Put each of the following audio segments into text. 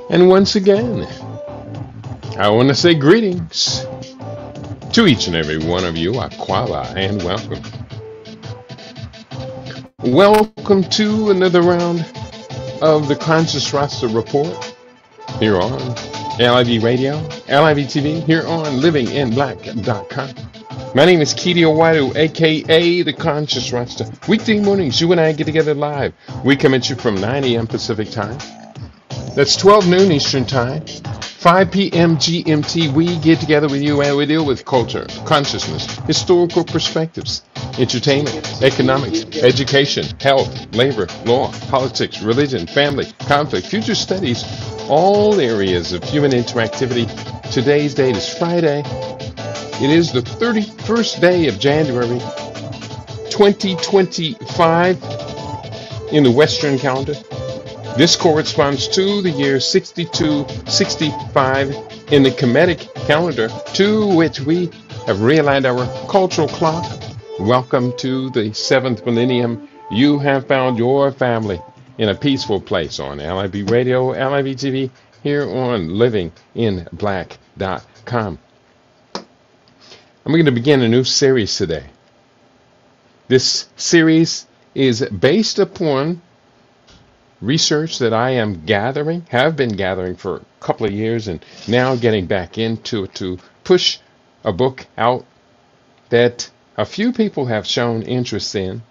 And once again, I want to say greetings to each and every one of you, Aquala, and welcome. Welcome to another round of the Conscious Rasta Report here on LIV Radio, LIV TV, here on livinginblack.com. My name is Kidi Owadu, aka the Conscious Rasta. Weekday mornings, you and I get together live. We come at you from 9 a.m. Pacific time. That's 12 noon Eastern time. 5 p.m. GMT, we get together with you and we deal with culture, consciousness, historical perspectives, entertainment, economics, education, health, labor, law, politics, religion, family, conflict, future studies, all areas of human interactivity. Today's date is Friday. It is the 31st day of January 2025 in the Western calendar. This corresponds to the year 6265 in the Kemetic calendar, to which we have realigned our cultural clock. Welcome to the 7th millennium. You have found your family in a peaceful place on LIV Radio, LIV TV, here on livinginblack.com. I'm going to begin a new series today. This series is based upon research that I am gathering, have been gathering for a couple of years, and now getting back into it to push a book out that a few people have shown interest in.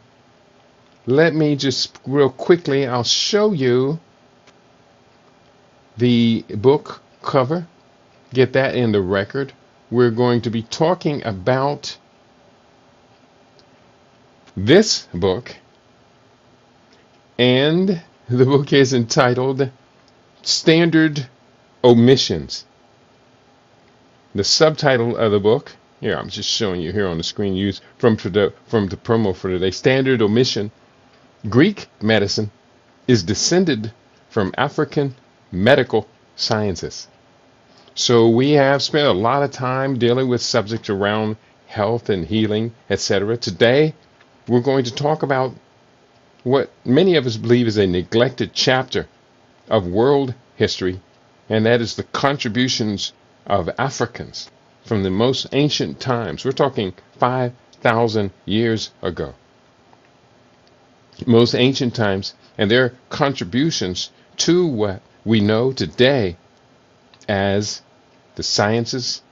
Let me just real quickly, I'll show you the book cover, get that in the record. We're going to be talking about this book, and the book is entitled Standard Omissions. The subtitle of the book, here I'm just showing you here on the screen, used from the promo for today. Standard Omission: Greek medicine is descended from African medical sciences. So we have spent a lot of time dealing with subjects around health and healing, etc. Today, we're going to talk about what many of us believe is a neglected chapter of world history, and that is the contributions of Africans from the most ancient times. We're talking 5,000 years ago. Most ancient times, and their contributions to what we know today as the sciences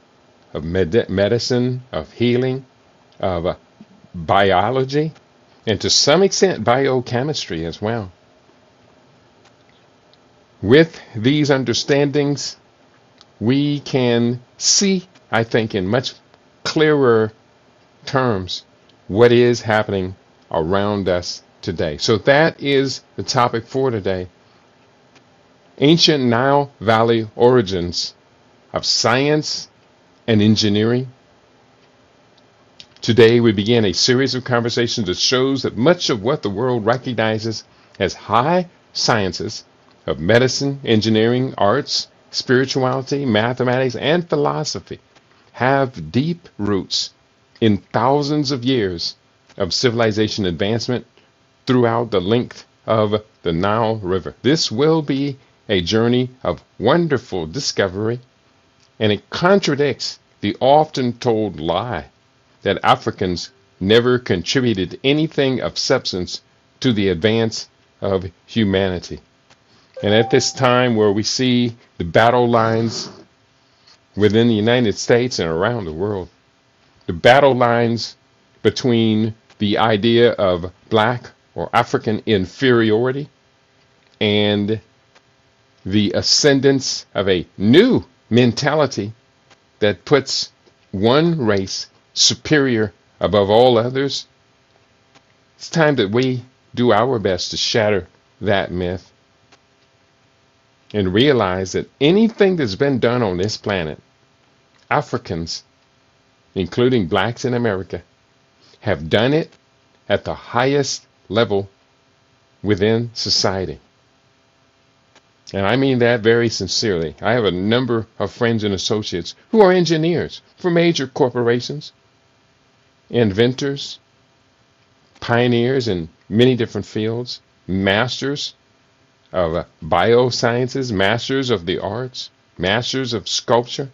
of medicine, of healing, of biology, and to some extent biochemistry as well. With these understandings, we can see, I think, in much clearer terms what is happening around us today. So that is the topic for today. Ancient Nile Valley origins of science and engineering. Today we begin a series of conversations that shows that much of what the world recognizes as high sciences of medicine, engineering, arts, spirituality, mathematics, and philosophy have deep roots in thousands of years of civilization advancement throughout the length of the Nile River. This will be a journey of wonderful discovery, and it contradicts the often told lie that Africans never contributed anything of substance to the advance of humanity. And at this time where we see the battle lines within the United States and around the world, the battle lines between the idea of black or African inferiority and the ascendance of a new mentality that puts one race superior above all others, it's time that we do our best to shatter that myth and realize that anything that's been done on this planet, Africans, including blacks in America, have done it at the highest level within society. And I mean that very sincerely. I have a number of friends and associates who are engineers for major corporations, inventors, pioneers in many different fields, masters of biosciences, masters of the arts, masters of sculpture.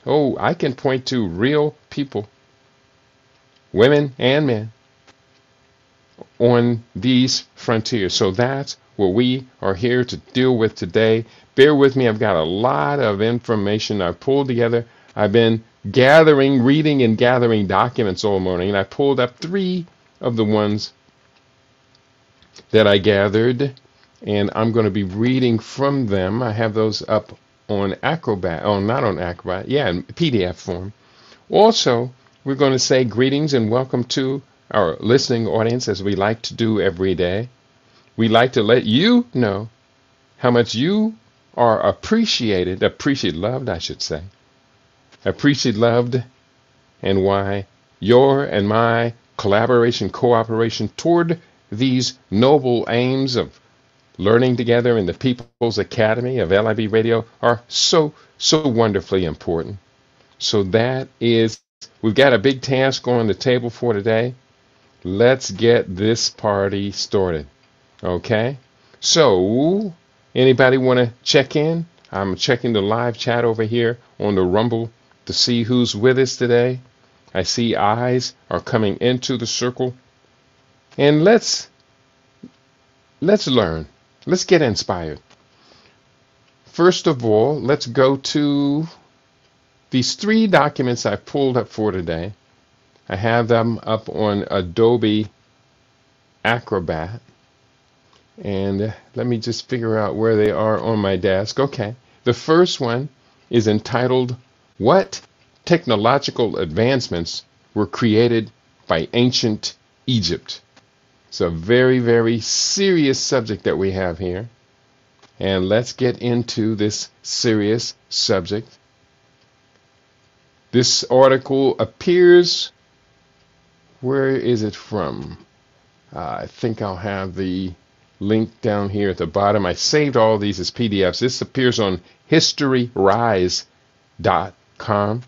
Oh, I can point to real people, women and men, on these frontiers. So that's what we are here to deal with today. Bear with me. I've got a lot of information I've pulled together. I've been reading and gathering documents all morning, and I pulled up 3 of the ones that I gathered, and I'm going to be reading from them. I have those up on Acrobat, not on Acrobat, in PDF form. Also, we're going to say greetings and welcome to our listening audience, as we like to do every day. We like to let you know how much you are appreciated, loved, I should say. Loved, and why your and my cooperation toward these noble aims of learning together in the People's Academy of LIB Radio are so wonderfully important. So we've got a big task on the table for today. Let's get this party started. Okay? So, anybody want to check in? I'm checking the live chat over here on the Rumble to see who's with us today. I see eyes are coming into the circle. And let's learn. Let's get inspired. First of all, let's go to these 3 documents I pulled up for today. I have them up on Adobe Acrobat. And let me just figure out where they are on my desk. Okay. The first one is entitled, What Technological Advancements Were Created by Ancient Egypt? It's a very, very serious subject that we have here. And let's get into this serious subject. This article appears, where is it from? I think I'll have the link down here at the bottom. I saved all these as PDFs. This appears on historyrise.com.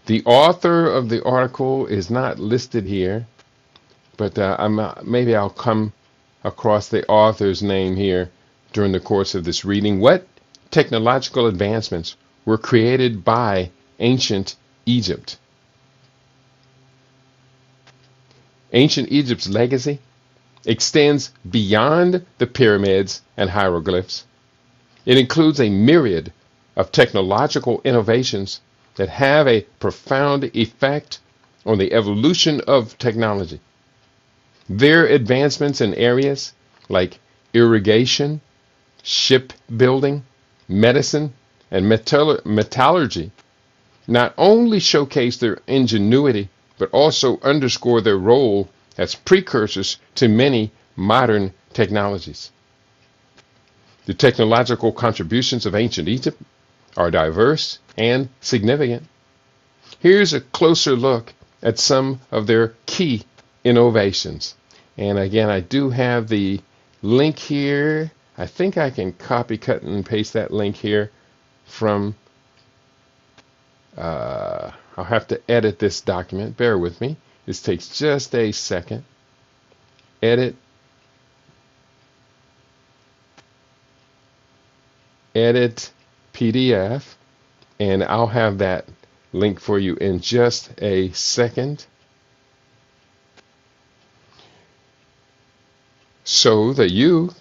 The author of the article is not listed here, but maybe I'll come across the author's name here during the course of this reading. What technological advancements were created by ancient Egypt? Ancient Egypt's legacy extends beyond the pyramids and hieroglyphs. It includes a myriad of technological innovations that have a profound effect on the evolution of technology. Their advancements in areas like irrigation, shipbuilding, medicine, and metallurgy not only showcase their ingenuity, but also underscore their role as precursors to many modern technologies. The technological contributions of ancient Egypt are diverse and significant. Here's a closer look at some of their key innovations. And again, I do have the link here. I think I can copy, cut, and paste that link here from, I'll have to edit this document. Bear with me. This takes just a second. Edit PDF, and I'll have that link for you in just a second, so that you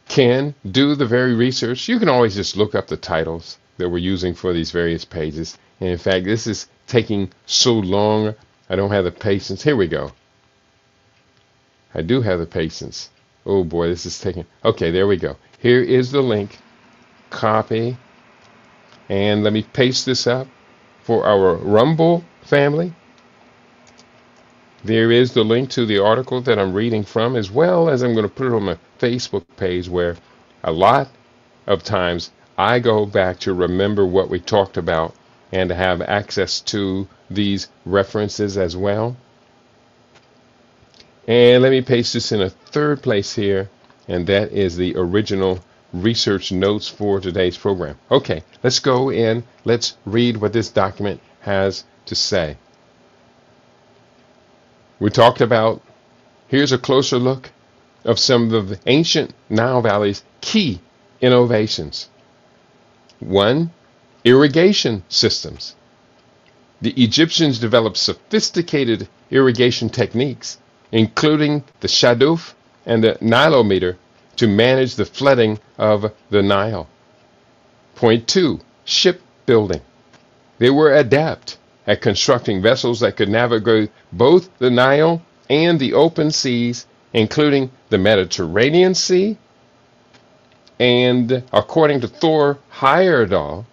can do the very research. You can always just look up the titles that we're using for these various pages. And in fact, this is taking so long, I don't have the patience. Here we go. I do have the patience. Oh boy, this is taking... Okay, there we go. Here is the link. Copy. And let me paste this up for our Rumble family. There is the link to the article that I'm reading from, as well as I'm going to put it on my Facebook page, where a lot of times I go back to remember what we talked about and to have access to these references as well. And let me paste this in a third place here, and that is the original research notes for today's program. Okay, let's go in. Let's read what this document has to say. We talked about, here's a closer look of some of the ancient Nile Valley's key innovations. One, irrigation systems. The Egyptians developed sophisticated irrigation techniques, including the shaduf and the Nilometer, to manage the flooding of the Nile. Point two, shipbuilding. They were adept at constructing vessels that could navigate both the Nile and the open seas, including the Mediterranean Sea. And according to Thor Heyerdahl,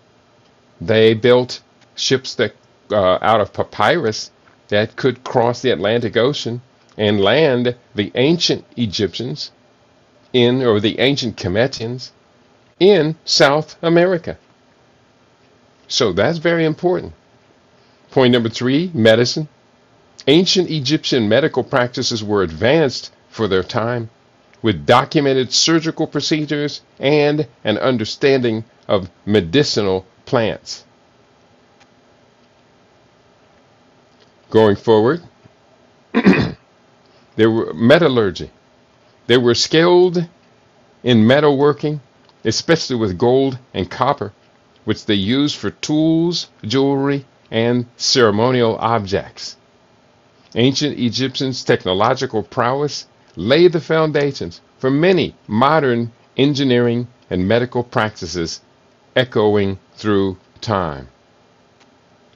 they built ships that out of papyrus that could cross the Atlantic Ocean and land the ancient Egyptians or the ancient Kemetians in South America. So that's very important. Point number three, medicine. Ancient Egyptian medical practices were advanced for their time, with documented surgical procedures and an understanding of medicinal plants. Going forward, there were metallurgy. They were skilled in metalworking, especially with gold and copper, which they used for tools, jewelry, and ceremonial objects. Ancient Egyptians' technological prowess laid the foundations for many modern engineering and medical practices echoing through time.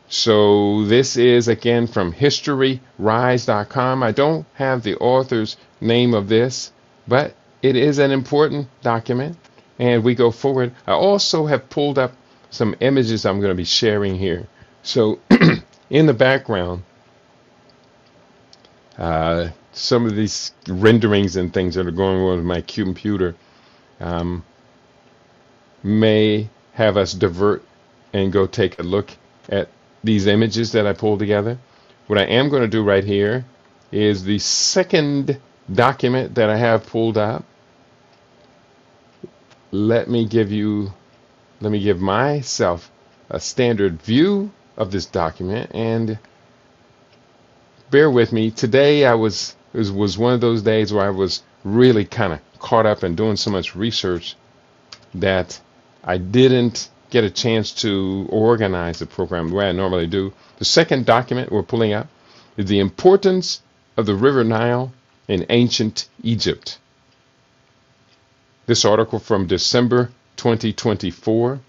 So this is again from historyrise.com. I don't have the author's name of this, but it is an important document, and we go forward. I also have pulled up some images I'm going to be sharing here. So in the background, some of these renderings and things that are going on with my computer may have us divert and go take a look at these images that I pulled together. What I am going to do right here is the second document that I have pulled up. Let me give myself a standard view of this document, and bear with me. Today was one of those days where I was really kind of caught up in doing so much research that I didn't get a chance to organize the program the way I normally do. The second document we're pulling up is the importance of the River Nile in ancient Egypt. This article from December 2024.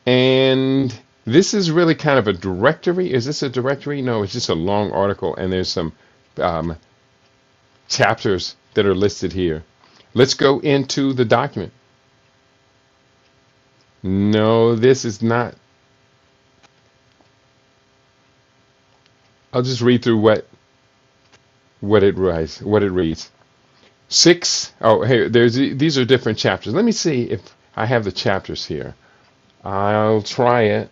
And this is really kind of a directory. Is this a directory? No, it's just a long article, and there's some chapters that are listed here. Let's go into the document. No, this is not. I'll just read through what it reads. These are different chapters. Let me see if I have the chapters here. I'll try it.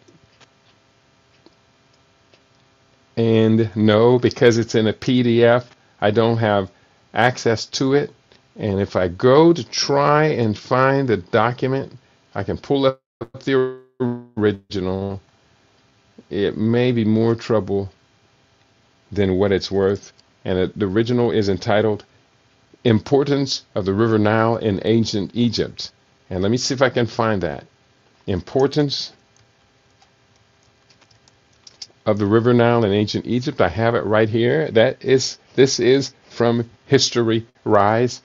And no, because it's in a PDF, I don't have access to it. And if I go to try and find the document, I can pull up the original. It may be more trouble than what it's worth. And the original is entitled Importance of the River Nile in Ancient Egypt. And let me see if I can find that. Importance of the River Nile in Ancient Egypt. I have it right here. This is from History Rise.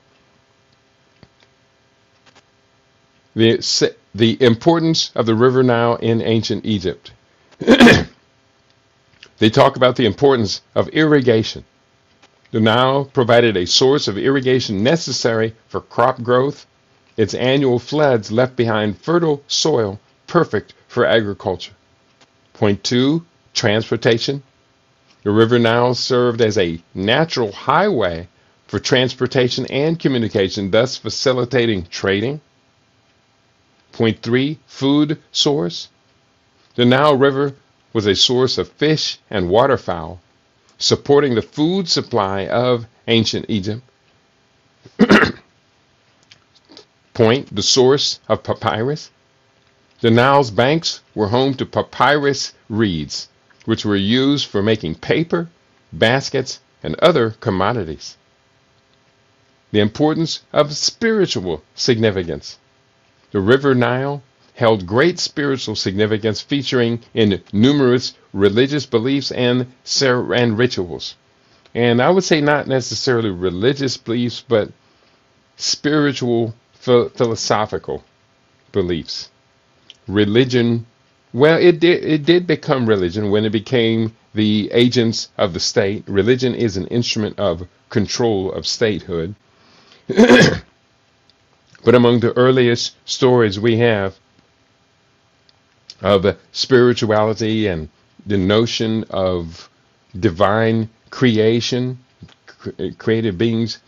The importance of the River Nile in ancient Egypt. They talk about the importance of irrigation. The Nile provided a source of irrigation necessary for crop growth. Its annual floods left behind fertile soil perfect for agriculture. Point two, transportation. The River Nile served as a natural highway for transportation and communication, thus facilitating trading. Point three, food source. The Nile River was a source of fish and waterfowl, supporting the food supply of ancient Egypt. Point, the source of papyrus. The Nile's banks were home to papyrus reeds, which were used for making paper, baskets, and other commodities. The importance of spiritual significance. The River Nile held great spiritual significance, featuring in numerous religious beliefs and rituals. And I would say not necessarily religious beliefs, but spiritual, philosophical beliefs. Religion, well, it did become religion when it became the agents of the state. Religion is an instrument of control of statehood. But among the earliest stories we have of spirituality and the notion of divine creation, created beings,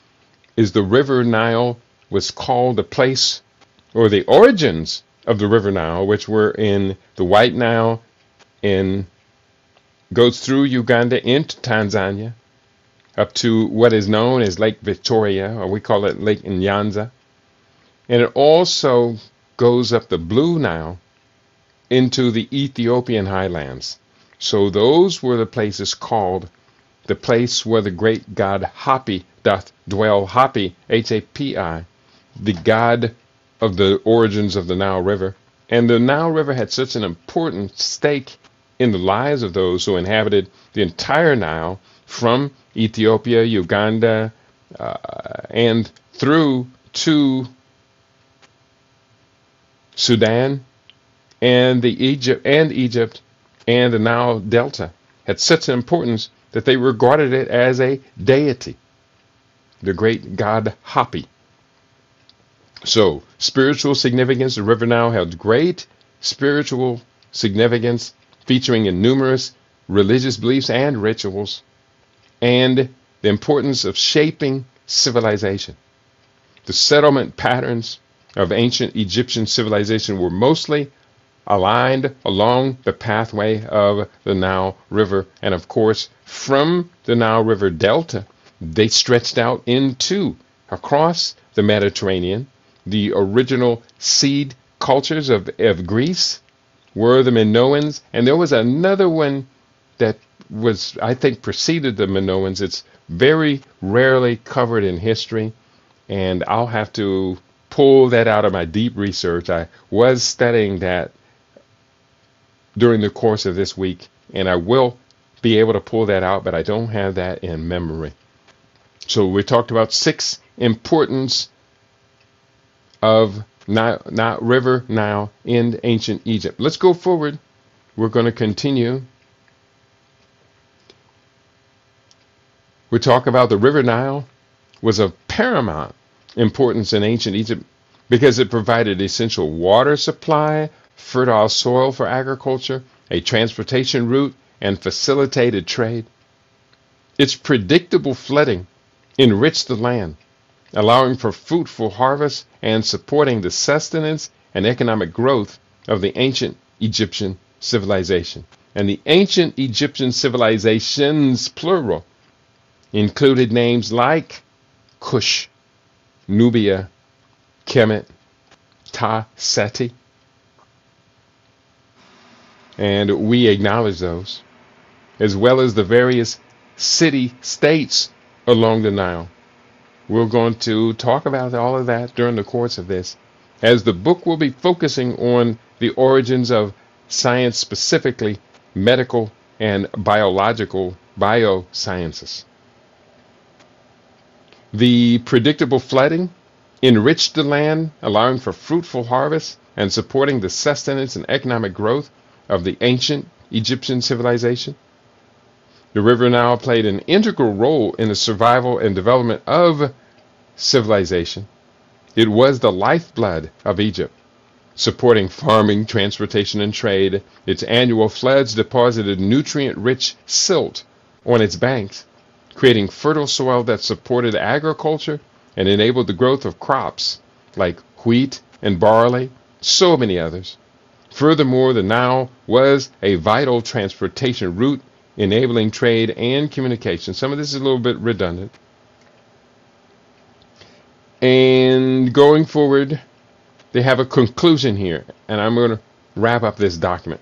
is the River Nile was called the place, or the origins of the River Nile, which were in the White Nile, goes through Uganda into Tanzania, up to what is known as Lake Victoria, or we call it Lake Nyanza. And it also goes up the Blue Nile into the Ethiopian highlands. So those were the places called the place where the great god Hapi doth dwell. Hapi, Hapi, the god of the origins of the Nile River. And the Nile River had such an important stake in the lives of those who inhabited the entire Nile, from Ethiopia, Uganda, and through to Sudan and Egypt and the Nile Delta, had such an importance that they regarded it as a deity, the great god Hapi. So, spiritual significance, the River Nile held great spiritual significance, featuring in numerous religious beliefs and rituals, and the importance of shaping civilization. The settlement patterns of ancient Egyptian civilization were mostly aligned along the pathway of the Nile River, and of course, from the Nile River Delta, they stretched out across the Mediterranean. The original seed cultures of Greece were the Minoans, and there was another one that was, I think, preceded the Minoans. It's very rarely covered in history, and I'll have to pull that out of my deep research. I was studying that during the course of this week, and I will be able to pull that out, but I don't have that in memory. So we talked about 6 importance of River Nile in ancient Egypt. Let's go forward. We're going to continue. We talk about the River Nile was of paramount importance in ancient Egypt because it provided essential water supply, fertile soil for agriculture, a transportation route, and facilitated trade. Its predictable flooding enriched the land, allowing for fruitful harvests and supporting the sustenance and economic growth of the ancient Egyptian civilization. And the ancient Egyptian civilizations, plural, included names like Cush, Nubia, Kemet, Ta, Seti, and we acknowledge those, as well as the various city-states along the Nile. We're going to talk about all of that during the course of this, as the book will be focusing on the origins of science, specifically medical and biological biosciences. The predictable flooding enriched the land, allowing for fruitful harvests and supporting the sustenance and economic growth of the ancient Egyptian civilization. The River Nile played an integral role in the survival and development of civilization. It was the lifeblood of Egypt, supporting farming, transportation, and trade. Its annual floods deposited nutrient-rich silt on its banks, creating fertile soil that supported agriculture and enabled the growth of crops like wheat and barley, so many others. Furthermore, the Nile was a vital transportation route, enabling trade and communication. Some of this is a little bit redundant. And going forward, they have a conclusion here, and I'm going to wrap up this document.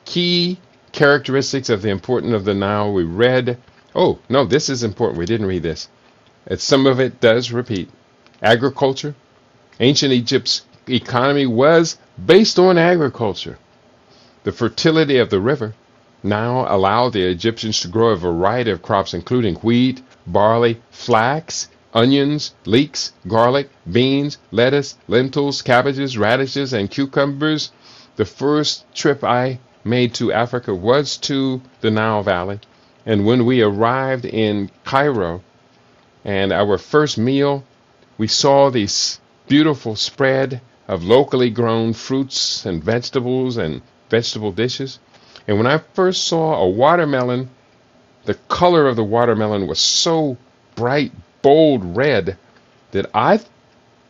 Key characteristics of the importance of the Nile we read. Oh, no, this is important. We didn't read this. some of it does repeat. Agriculture. Ancient Egypt's economy was based on agriculture. The fertility of the river Nile allowed the Egyptians to grow a variety of crops, including wheat, barley, flax, onions, leeks, garlic, beans, lettuce, lentils, cabbages, radishes, and cucumbers. The first trip I made to Africa was to the Nile Valley. And when we arrived in Cairo and our first meal, we saw this beautiful spread of locally grown fruits and vegetable dishes. And when I first saw a watermelon, the color of the watermelon was so bright, bold red that I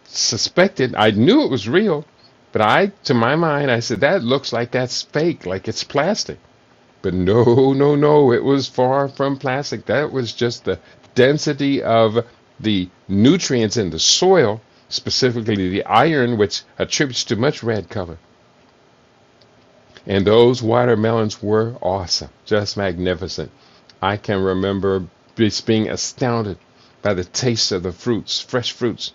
suspected, I knew it was real, but to my mind, I said, that looks like that's fake, like it's plastic. But no, no, no, it was far from plastic. That was just the density of the nutrients in the soil, specifically the iron, which attributes to much red color. And those watermelons were awesome, just magnificent. I can remember just being astounded by the taste of the fruits, fresh fruits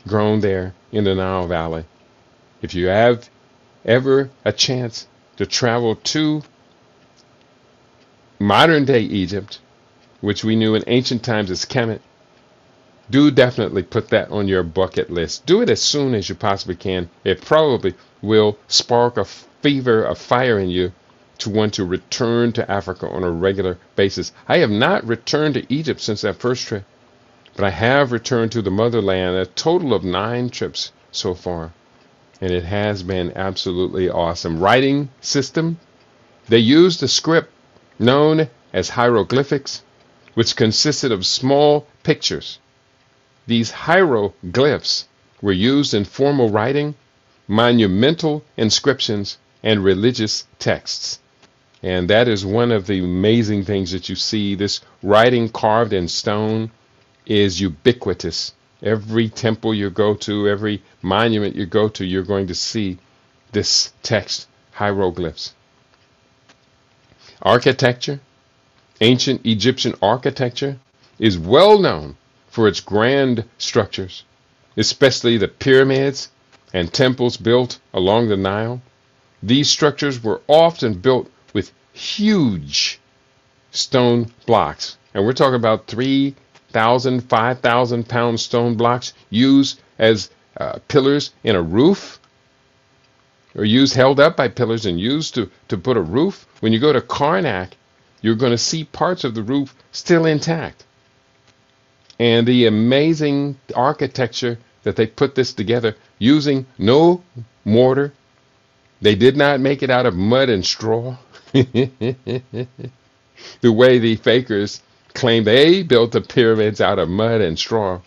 grown there in the Nile Valley. If you have ever a chance to travel to modern day Egypt, which we knew in ancient times as Kemet, do definitely put that on your bucket list. Do it as soon as you possibly can. It probably will spark a fever, a fire in you to want to return to Africa on a regular basis. I have not returned to Egypt since that first trip, but I have returned to the motherland, a total of 9 trips so far. And it has been absolutely awesome. Writing system, they used a script known as hieroglyphics, which consisted of small pictures. These hieroglyphs were used in formal writing, monumental inscriptions, and religious texts. And that is one of the amazing things that you see. This writing carved in stone is ubiquitous. Every temple you go to, every monument you go to, you're going to see this text, hieroglyphs. Architecture. Ancient Egyptian architecture is well known for its grand structures, especially the pyramids and temples built along the Nile. These structures were often built with huge stone blocks, and we're talking about 3,000, 5,000 pound stone blocks used as pillars in a roof, or held up by pillars and used to put a roof. When you go to Karnak, you're going to see parts of the roof still intact. And the amazing architecture that they put this together using no mortar. They did not make it out of mud and straw. The way the fakers claim they built the pyramids out of mud and straw.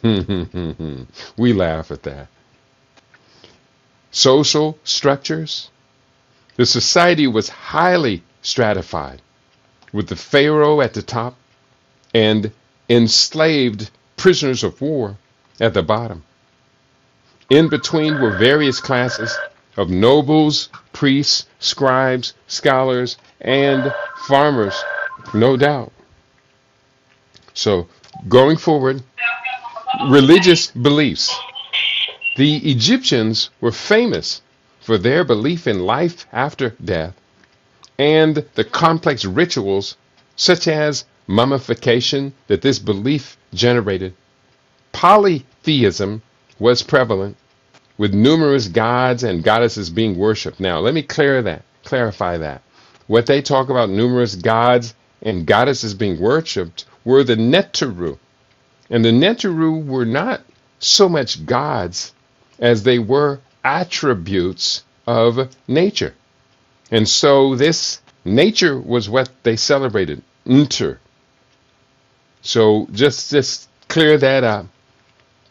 We laugh at that. Social structures. The society was highly stratified, with the pharaoh at the top and enslaved prisoners of war at the bottom. In between were various classes of nobles, priests, scribes, scholars, and farmers, no doubt. So, going forward, religious beliefs. The Egyptians were famous for their belief in life after death and the complex rituals such as mummification that this belief generated. Polytheism was prevalent, with numerous gods and goddesses being worshipped. Now, let me clarify that. What they talk about numerous gods and goddesses being worshipped were the Neteru. And the Neteru were not so much gods as they were attributes of nature. And so this nature was what they celebrated, Nter. So just clear that up,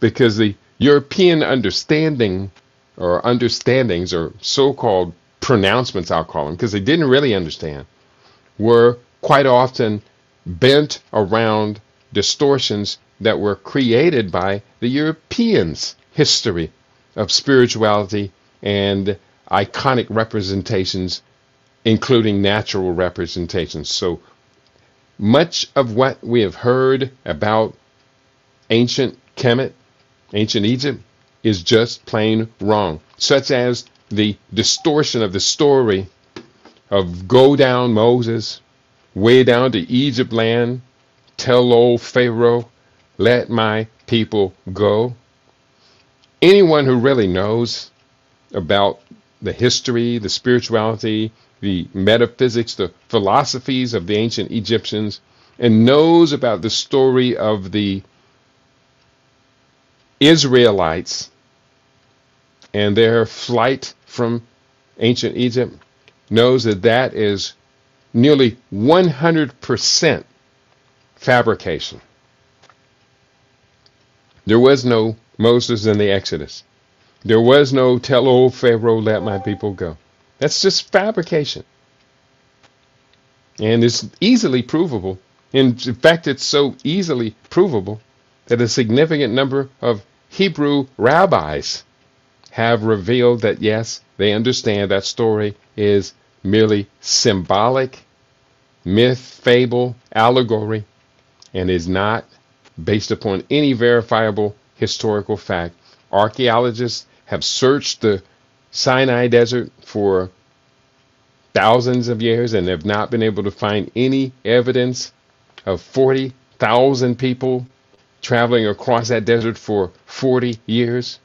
because the European understandings or so-called pronouncements, I'll call them, because they didn't really understand, were quite often bent around distortions that were created by the Europeans' history of spirituality and iconic representations, including natural representations. So much of what we have heard about ancient Kemet, ancient Egypt, is just plain wrong, such as the distortion of the story of go down Moses, way down to Egypt land, tell old Pharaoh, let my people go. Anyone who really knows about the history, the spirituality, the metaphysics, the philosophies of the ancient Egyptians, and knows about the story of the Israelites and their flight from ancient Egypt, knows that that is nearly 100% fabrication. There was no Moses in the Exodus. There was no tell old Pharaoh, let my people go. That's just fabrication. And it's easily provable. In fact, it's so easily provable that a significant number of Hebrew rabbis have revealed that, yes, they understand that story is merely symbolic, myth, fable, allegory, and is not based upon any verifiable historical fact. Archaeologists have searched the Sinai Desert for thousands of years and have not been able to find any evidence of 40,000 people traveling across that desert for 40 years.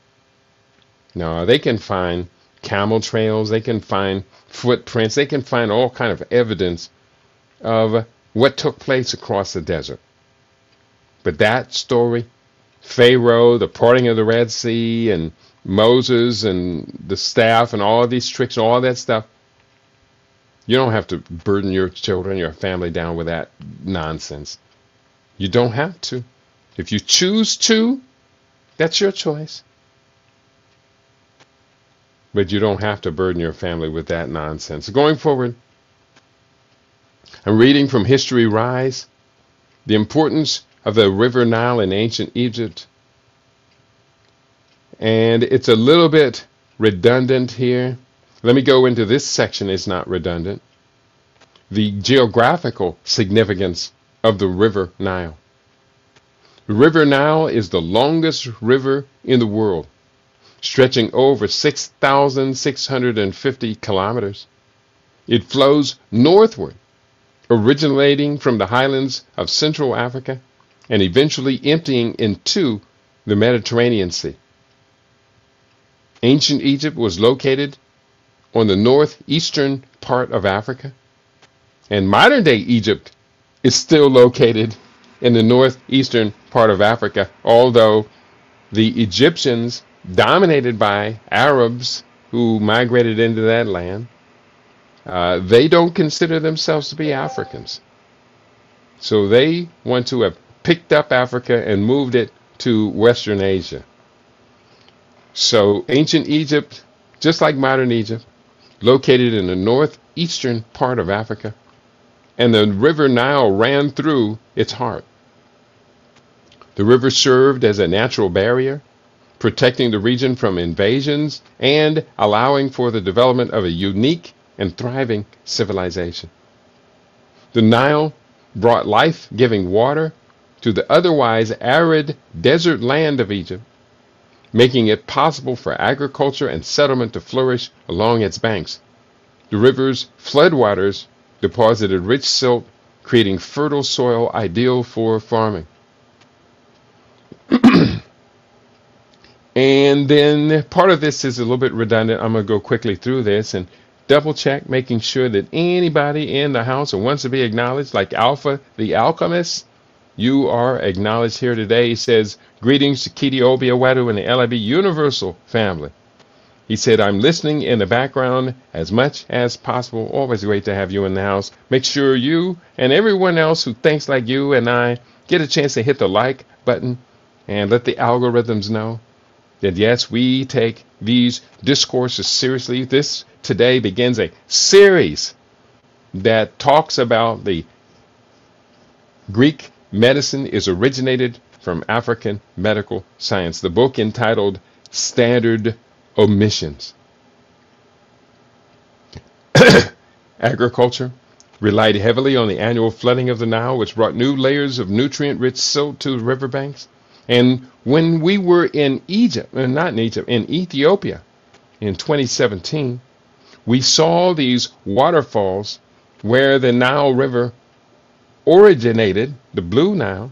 No, they can find camel trails, they can find footprints, they can find all kind of evidence of what took place across the desert. But that story, Pharaoh, the parting of the Red Sea, and Moses and the staff and all of these tricks, all that stuff, you don't have to burden your children, your family down with that nonsense. You don't have to. If you choose to, that's your choice. But you don't have to burden your family with that nonsense. Going forward, I'm reading from History Rise, the importance of the River Nile in ancient Egypt. And it's a little bit redundant here. Let me go into this section. It's not redundant. The geographical significance of the River Nile. The River Nile is the longest river in the world, stretching over 6,650 kilometers. It flows northward, originating from the highlands of Central Africa and eventually emptying into the Mediterranean Sea. Ancient Egypt was located on the northeastern part of Africa, and modern-day Egypt is still located in the northeastern part of Africa, although the Egyptians, dominated by Arabs who migrated into that land, they don't consider themselves to be Africans. So they want to have picked up Africa and moved it to Western Asia. So ancient Egypt, just like modern Egypt, located in the northeastern part of Africa, and the River Nile ran through its heart. The river served as a natural barrier, protecting the region from invasions and allowing for the development of a unique and thriving civilization. The Nile brought life-giving water to the otherwise arid desert land of Egypt, making it possible for agriculture and settlement to flourish along its banks. The river's floodwaters deposited rich silt, creating fertile soil ideal for farming. And then part of this is a little bit redundant. I'm going to go quickly through this and double check, making sure that anybody in the house who wants to be acknowledged, like Alpha the Alchemist, you are acknowledged here today. He says, greetings to Kiti Obiawadu and the LIB Universal family. He said, I'm listening in the background as much as possible. Always great to have you in the house. Make sure you and everyone else who thinks like you and I get a chance to hit the like button and let the algorithms know that, yes, we take these discourses seriously. This today begins a series that talks about the Greek medicine is originated from African medical science. The book entitled Standard Omissions. Agriculture relied heavily on the annual flooding of the Nile, which brought new layers of nutrient-rich silt to the riverbanks. And when we were in Egypt, not in Egypt, in Ethiopia in 2017, we saw these waterfalls where the Nile River originated, the Blue Nile.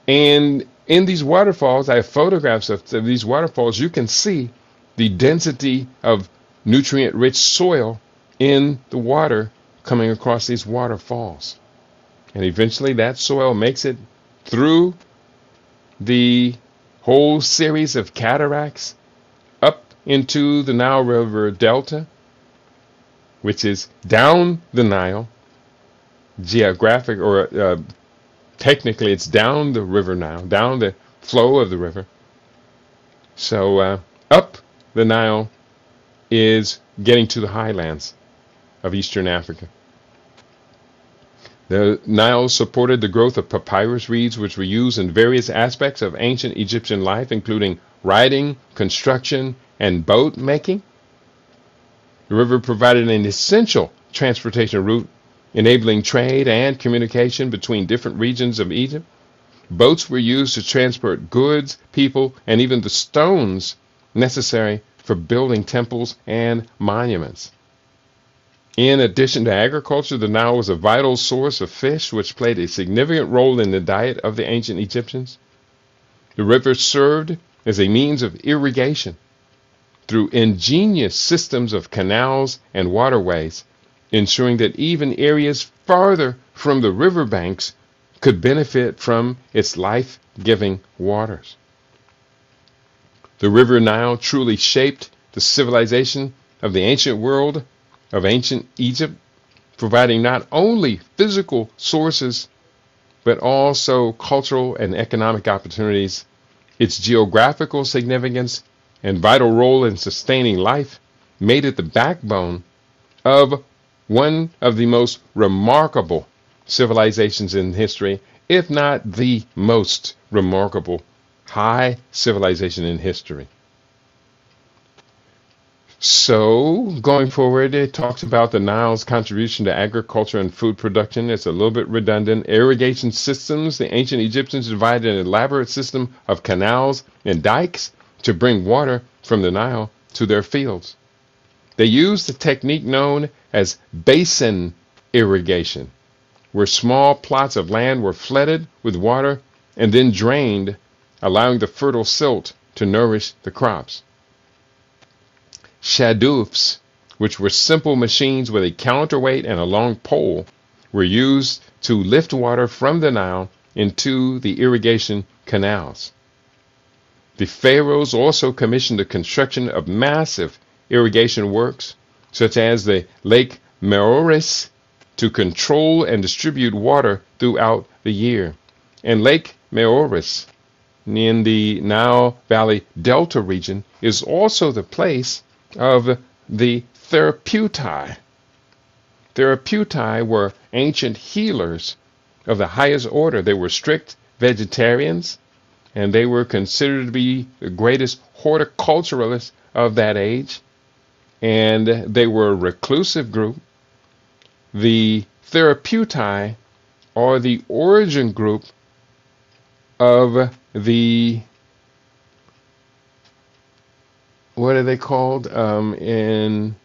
And in these waterfalls, I have photographs of these waterfalls. You can see the density of nutrient-rich soil in the water coming across these waterfalls. And eventually that soil makes it through the whole series of cataracts up into the Nile River Delta, which is down the Nile, geographic or technically it's down the river Nile, down the flow of the river. So up the Nile is getting to the highlands of Eastern Africa. The Nile supported the growth of papyrus reeds, which were used in various aspects of ancient Egyptian life, including writing, construction, and boat making. The river provided an essential transportation route, enabling trade and communication between different regions of Egypt. Boats were used to transport goods, people, and even the stones necessary for building temples and monuments. In addition to agriculture, the Nile was a vital source of fish, which played a significant role in the diet of the ancient Egyptians. The river served as a means of irrigation through ingenious systems of canals and waterways, ensuring that even areas farther from the riverbanks could benefit from its life-giving waters. The river Nile truly shaped the civilization of the ancient world, of ancient Egypt, providing not only physical sources, but also cultural and economic opportunities. Its geographical significance and vital role in sustaining life made it the backbone of one of the most remarkable civilizations in history, if not the most remarkable high civilization in history. So, going forward, it talks about the Nile's contribution to agriculture and food production. It's a little bit redundant. Irrigation systems. The ancient Egyptians provided an elaborate system of canals and dikes to bring water from the Nile to their fields. They used the technique known as basin irrigation, where small plots of land were flooded with water and then drained, allowing the fertile silt to nourish the crops. Shadoofs, which were simple machines with a counterweight and a long pole, were used to lift water from the Nile into the irrigation canals. The pharaohs also commissioned the construction of massive irrigation works, such as the Lake Meroris, to control and distribute water throughout the year. And Lake Meroris, in the Nile Valley Delta region, is also the place of the Therapeutai. Therapeutai were ancient healers of the highest order. They were strict vegetarians, and they were considered to be the greatest horticulturalists of that age. And they were a reclusive group. The Therapeutai are the origin group of the, what are they called? In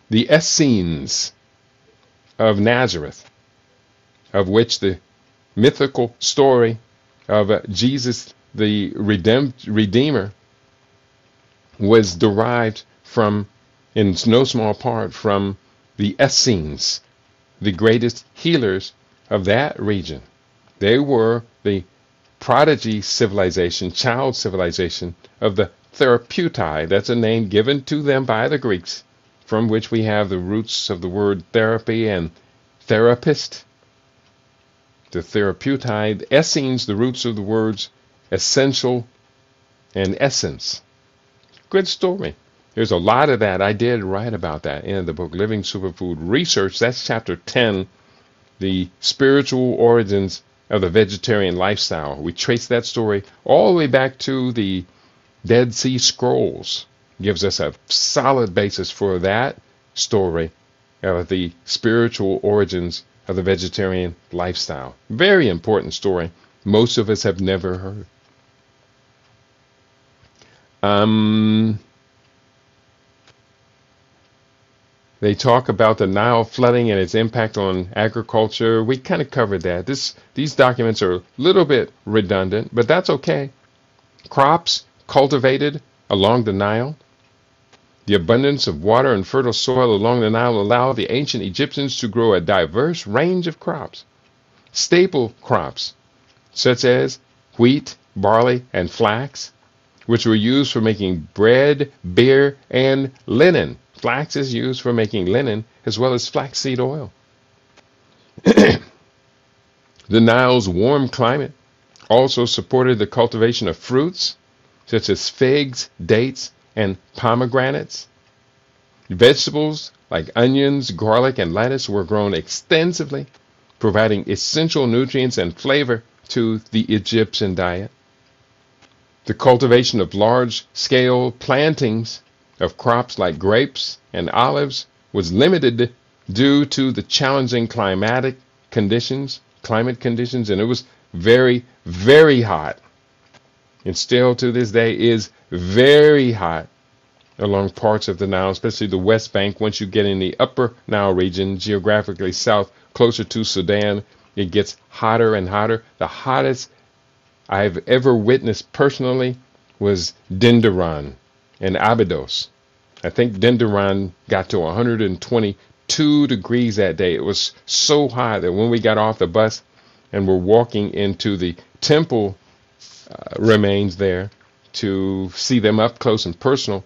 the Essenes of Nazareth, of which the mythical story of Jesus the Redeemer was derived from, in no small part, from the Essenes, the greatest healers of that region. They were the prodigy civilization, child civilization of the Therapeutai. That's a name given to them by the Greeks, from which we have the roots of the word therapy and therapist. The Therapeutai, Essenes, the roots of the words essential and essence. Good story. There's a lot of that. I did write about that in the book, Living Superfood Research. That's chapter 10, the spiritual origins of the vegetarian lifestyle. We trace that story all the way back to the Dead Sea Scrolls. Gives us a solid basis for that story of the spiritual origins of the vegetarian lifestyle. Very important story. Most of us have never heard. Um, they talk about the Nile flooding and its impact on agriculture. We kind of covered that. These documents are a little bit redundant, but that's okay. Crops cultivated along the Nile. The abundance of water and fertile soil along the Nile allowed the ancient Egyptians to grow a diverse range of crops. Staple crops, such as wheat, barley, and flax, which were used for making bread, beer, and linen. Flax is used for making linen as well as flaxseed oil. The Nile's warm climate also supported the cultivation of fruits, such as figs, dates, and pomegranates. Vegetables like onions, garlic, and lettuce were grown extensively, providing essential nutrients and flavor to the Egyptian diet. The cultivation of large-scale plantings of crops like grapes and olives was limited due to the challenging climate conditions, and it was very, very hot. And still to this day is very hot along parts of the Nile, especially the West Bank. Once you get in the upper Nile region, geographically south, closer to Sudan, it gets hotter and hotter. The hottest I've ever witnessed personally was Denderan and Abydos. I think Denderan got to 122 degrees that day. It was so hot that when we got off the bus and were walking into the temple remains there to see them up close and personal,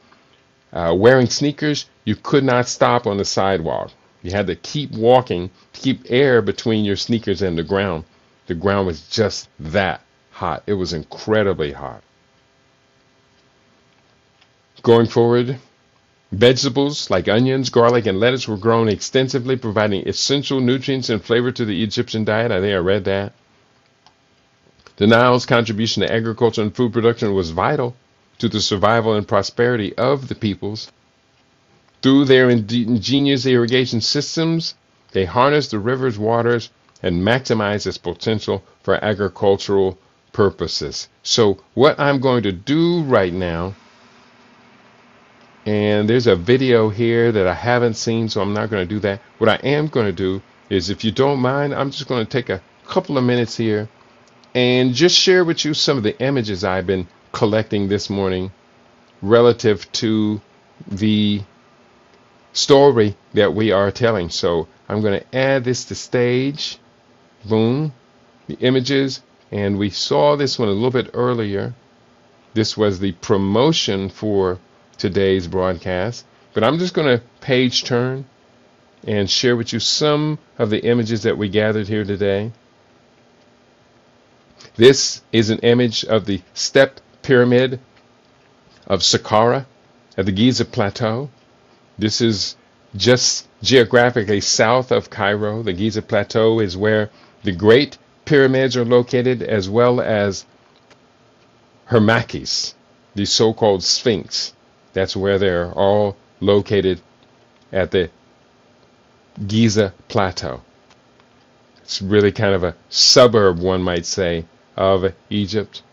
wearing sneakers, you could not stop on the sidewalk. You had to keep walking to keep air between your sneakers and the ground. The ground was just that hot. It was incredibly hot. Going forward, vegetables like onions, garlic, and lettuce were grown extensively, providing essential nutrients and flavor to the Egyptian diet. I think I read that. The Nile's contribution to agriculture and food production was vital to the survival and prosperity of the peoples. Through their ingenious irrigation systems, they harnessed the river's waters and maximized its potential for agricultural purposes. So what I'm going to do right now, and there's a video here that I haven't seen, so I'm not going to do that. What I am going to do is, if you don't mind, I'm just going to take a couple of minutes here and just share with you some of the images I've been collecting this morning relative to the story that we are telling. So I'm going to add this to stage. Boom. The images. And we saw this one a little bit earlier. This was the promotion for today's broadcast. But I'm just going to page turn and share with you some of the images that we gathered here today. This is an image of the step pyramid of Saqqara at the Giza Plateau. This is just geographically south of Cairo. The Giza Plateau is where the Great Pyramids are located, as well as Hermakis, the so-called Sphinx. That's where they're all located at the Giza Plateau. It's really kind of a suburb, one might say, of Egypt.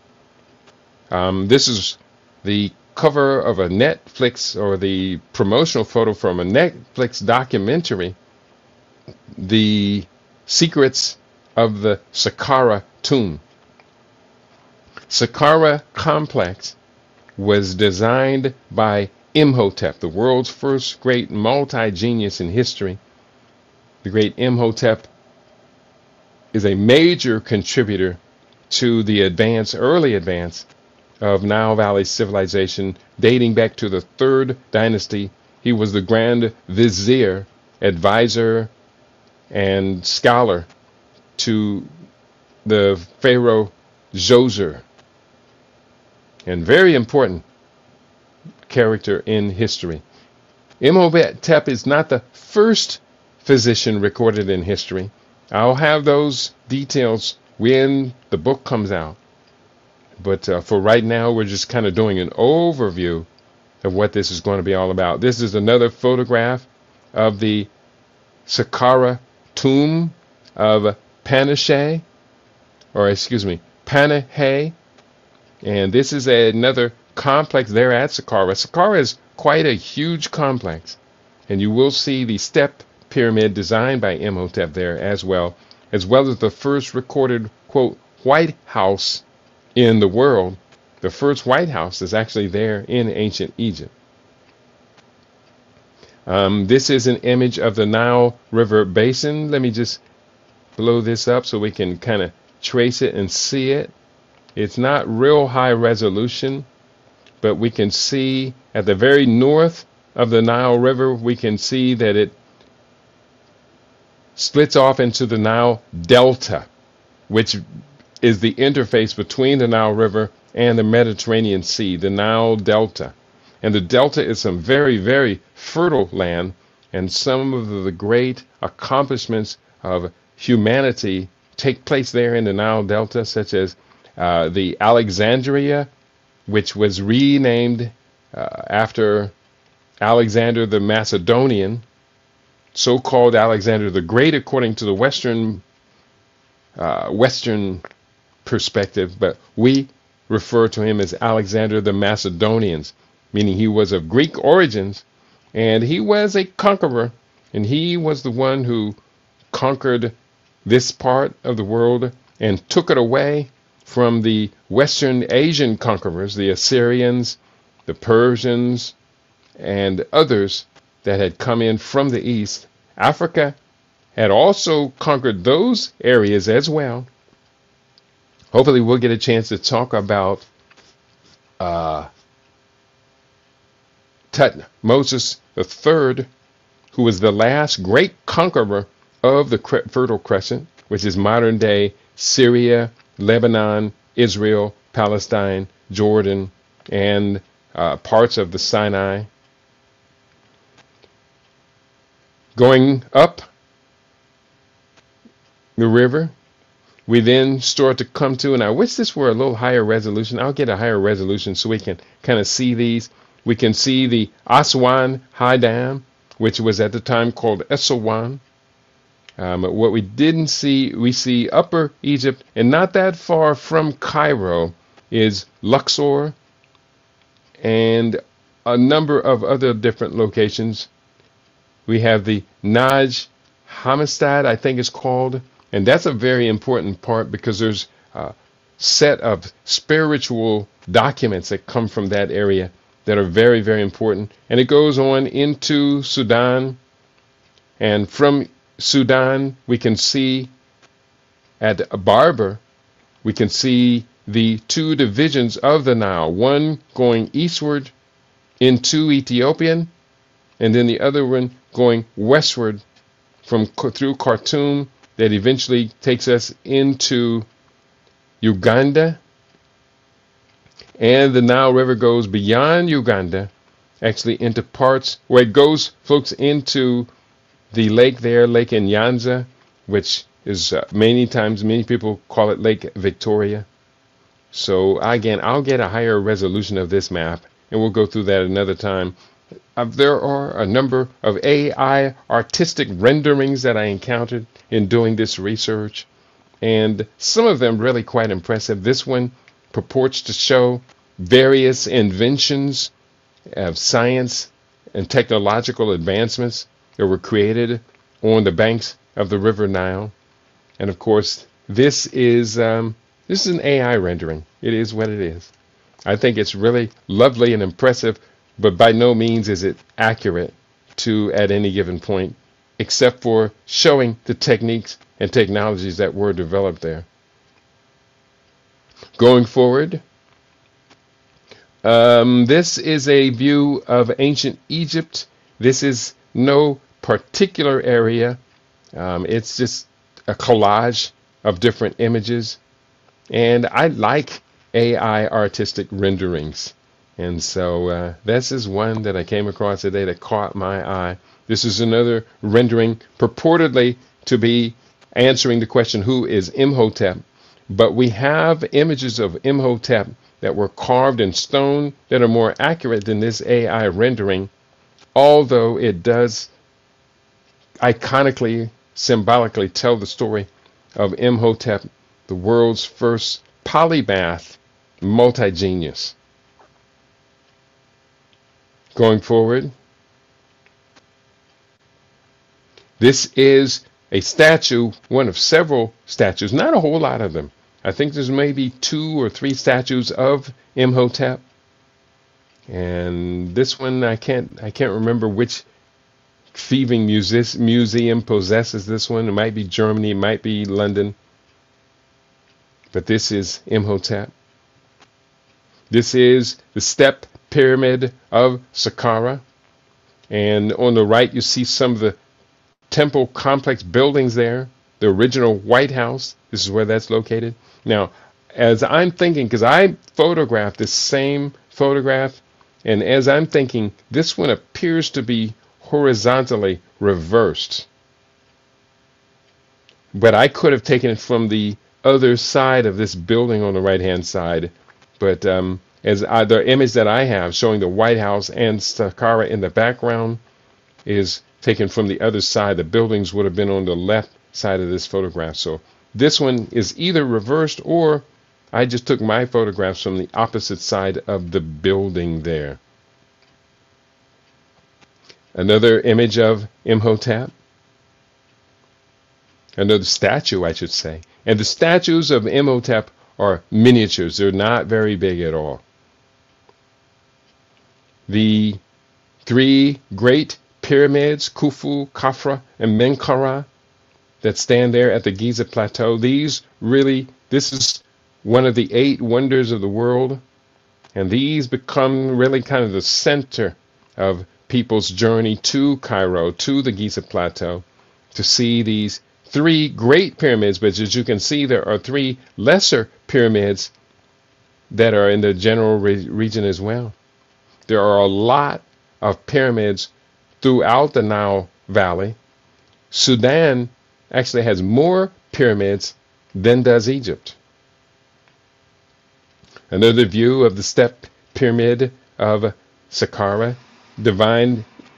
This is the cover of a Netflix, or the promotional photo from a Netflix documentary, The Secrets of the Saqqara Tomb. Saqqara complex was designed by Imhotep, the world's first great multi-genius in history. The great Imhotep is a major contributor to the early advance of Nile Valley civilization, dating back to the 3rd dynasty. He was the Grand Vizier, advisor, and scholar to the Pharaoh Djoser, and very important character in history. Imhotep is not the first physician recorded in history. I'll have those details when the book comes out. But for right now, we're just kind of doing an overview of what this is going to be all about. This is another photograph of the Saqqara tomb of Panahe. And this is another complex there at Saqqara. Saqqara is quite a huge complex, and you will see the step pyramid designed by Imhotep there as well as the first recorded, quote, White House in the world. The first White House is actually there in ancient Egypt. This is an image of the Nile River basin. Let me just blow this up so we can kind of trace it and see it. It's not real high resolution, but we can see at the very north of the Nile River, we can see that it splits off into the Nile Delta, which is the interface between the Nile River and the Mediterranean Sea, the Nile Delta. And the Delta is some very, very fertile land, and some of the great accomplishments of humanity take place there in the Nile Delta, such as the Alexandria, which was renamed after Alexander the Macedonian, so-called Alexander the Great according to the Western perspective, but we refer to him as Alexander the Macedonian, meaning he was of Greek origins, and he was a conqueror, and he was the one who conquered this part of the world and took it away from the Western Asian conquerors, the Assyrians, the Persians, and others that had come in from the east. Africa had also conquered those areas as well. Hopefully we'll get a chance to talk about Tutmosis III, who was the last great conqueror of the Fertile Crescent, which is modern day Syria, Lebanon, Israel, Palestine, Jordan, and parts of the Sinai. Going up the river, we then start to come to, and I wish this were a little higher resolution. I'll get a higher resolution so we can kind of see these. We can see the Aswan High Dam, which was at the time called Aswan. What we didn't see, we see Upper Egypt, and not that far from Cairo is Luxor and a number of other different locations. We have the Naj Hammastad, I think it's called, and that's a very important part because there's a set of spiritual documents that come from that area that are very, very important. And it goes on into Sudan, and from Sudan we can see at Barber, we can see the two divisions of the Nile, one going eastward into Ethiopian, and then the other one going westward through Khartoum, that eventually takes us into Uganda. And the Nile River goes beyond Uganda, actually into parts where it floats into the lake there, Lake Nyanza, which is many people call it Lake Victoria. So again, I'll get a higher resolution of this map, and we'll go through that another time. There are a number of AI artistic renderings that I encountered in doing this research, and some of them really quite impressive. This one purports to show various inventions of science and technological advancements that were created on the banks of the River Nile. And of course, this is an AI rendering. It is what it is. I think it's really lovely and impressive, but by no means is it accurate at any given point, except for showing the techniques and technologies that were developed there. Going forward, this is a view of ancient Egypt. This is no particular area. It's just a collage of different images. And I like AI artistic renderings. And so this is one that I came across today that caught my eye. This is another rendering purportedly to be answering the question, who is Imhotep? But we have images of Imhotep that were carved in stone that are more accurate than this AI rendering, although it does iconically, symbolically tell the story of Imhotep, the world's first polymath multi-genius. Going forward, this is a statue, one of several statues, not a whole lot of them. I think there's maybe 2 or 3 statues of Imhotep. And this one I can't remember which thieving museum possesses this one. It might be Germany, it might be London. But this is Imhotep. This is the step pyramid of Saqqara. And on the right you see some of the temple complex buildings there. The original White House. This is where that's located. Now, as I'm thinking, because I photographed this same photograph, and as I'm thinking, this one appears to be horizontally reversed. But I could have taken it from the other side of this building on the right-hand side. But the image that I have showing the White House and Saqqara in the background is taken from the other side. The buildings would have been on the left side of this photograph. So this one is either reversed, or I just took my photographs from the opposite side of the building there. Another image of Imhotep. Another statue, I should say. And the statues of Imhotep are miniatures. They're not very big at all. The 3 great pyramids, Khufu, Khafra, and Menkaure, that stand there at the Giza Plateau. This is one of the 8 wonders of the world. And these become really kind of the center of people's journey to Cairo, to the Giza Plateau, to see these 3 great pyramids. But as you can see, there are 3 lesser pyramids that are in the general region as well. There are a lot of pyramids throughout the Nile Valley. Sudan actually has more pyramids than does Egypt. Another view of the step pyramid of Saqqara,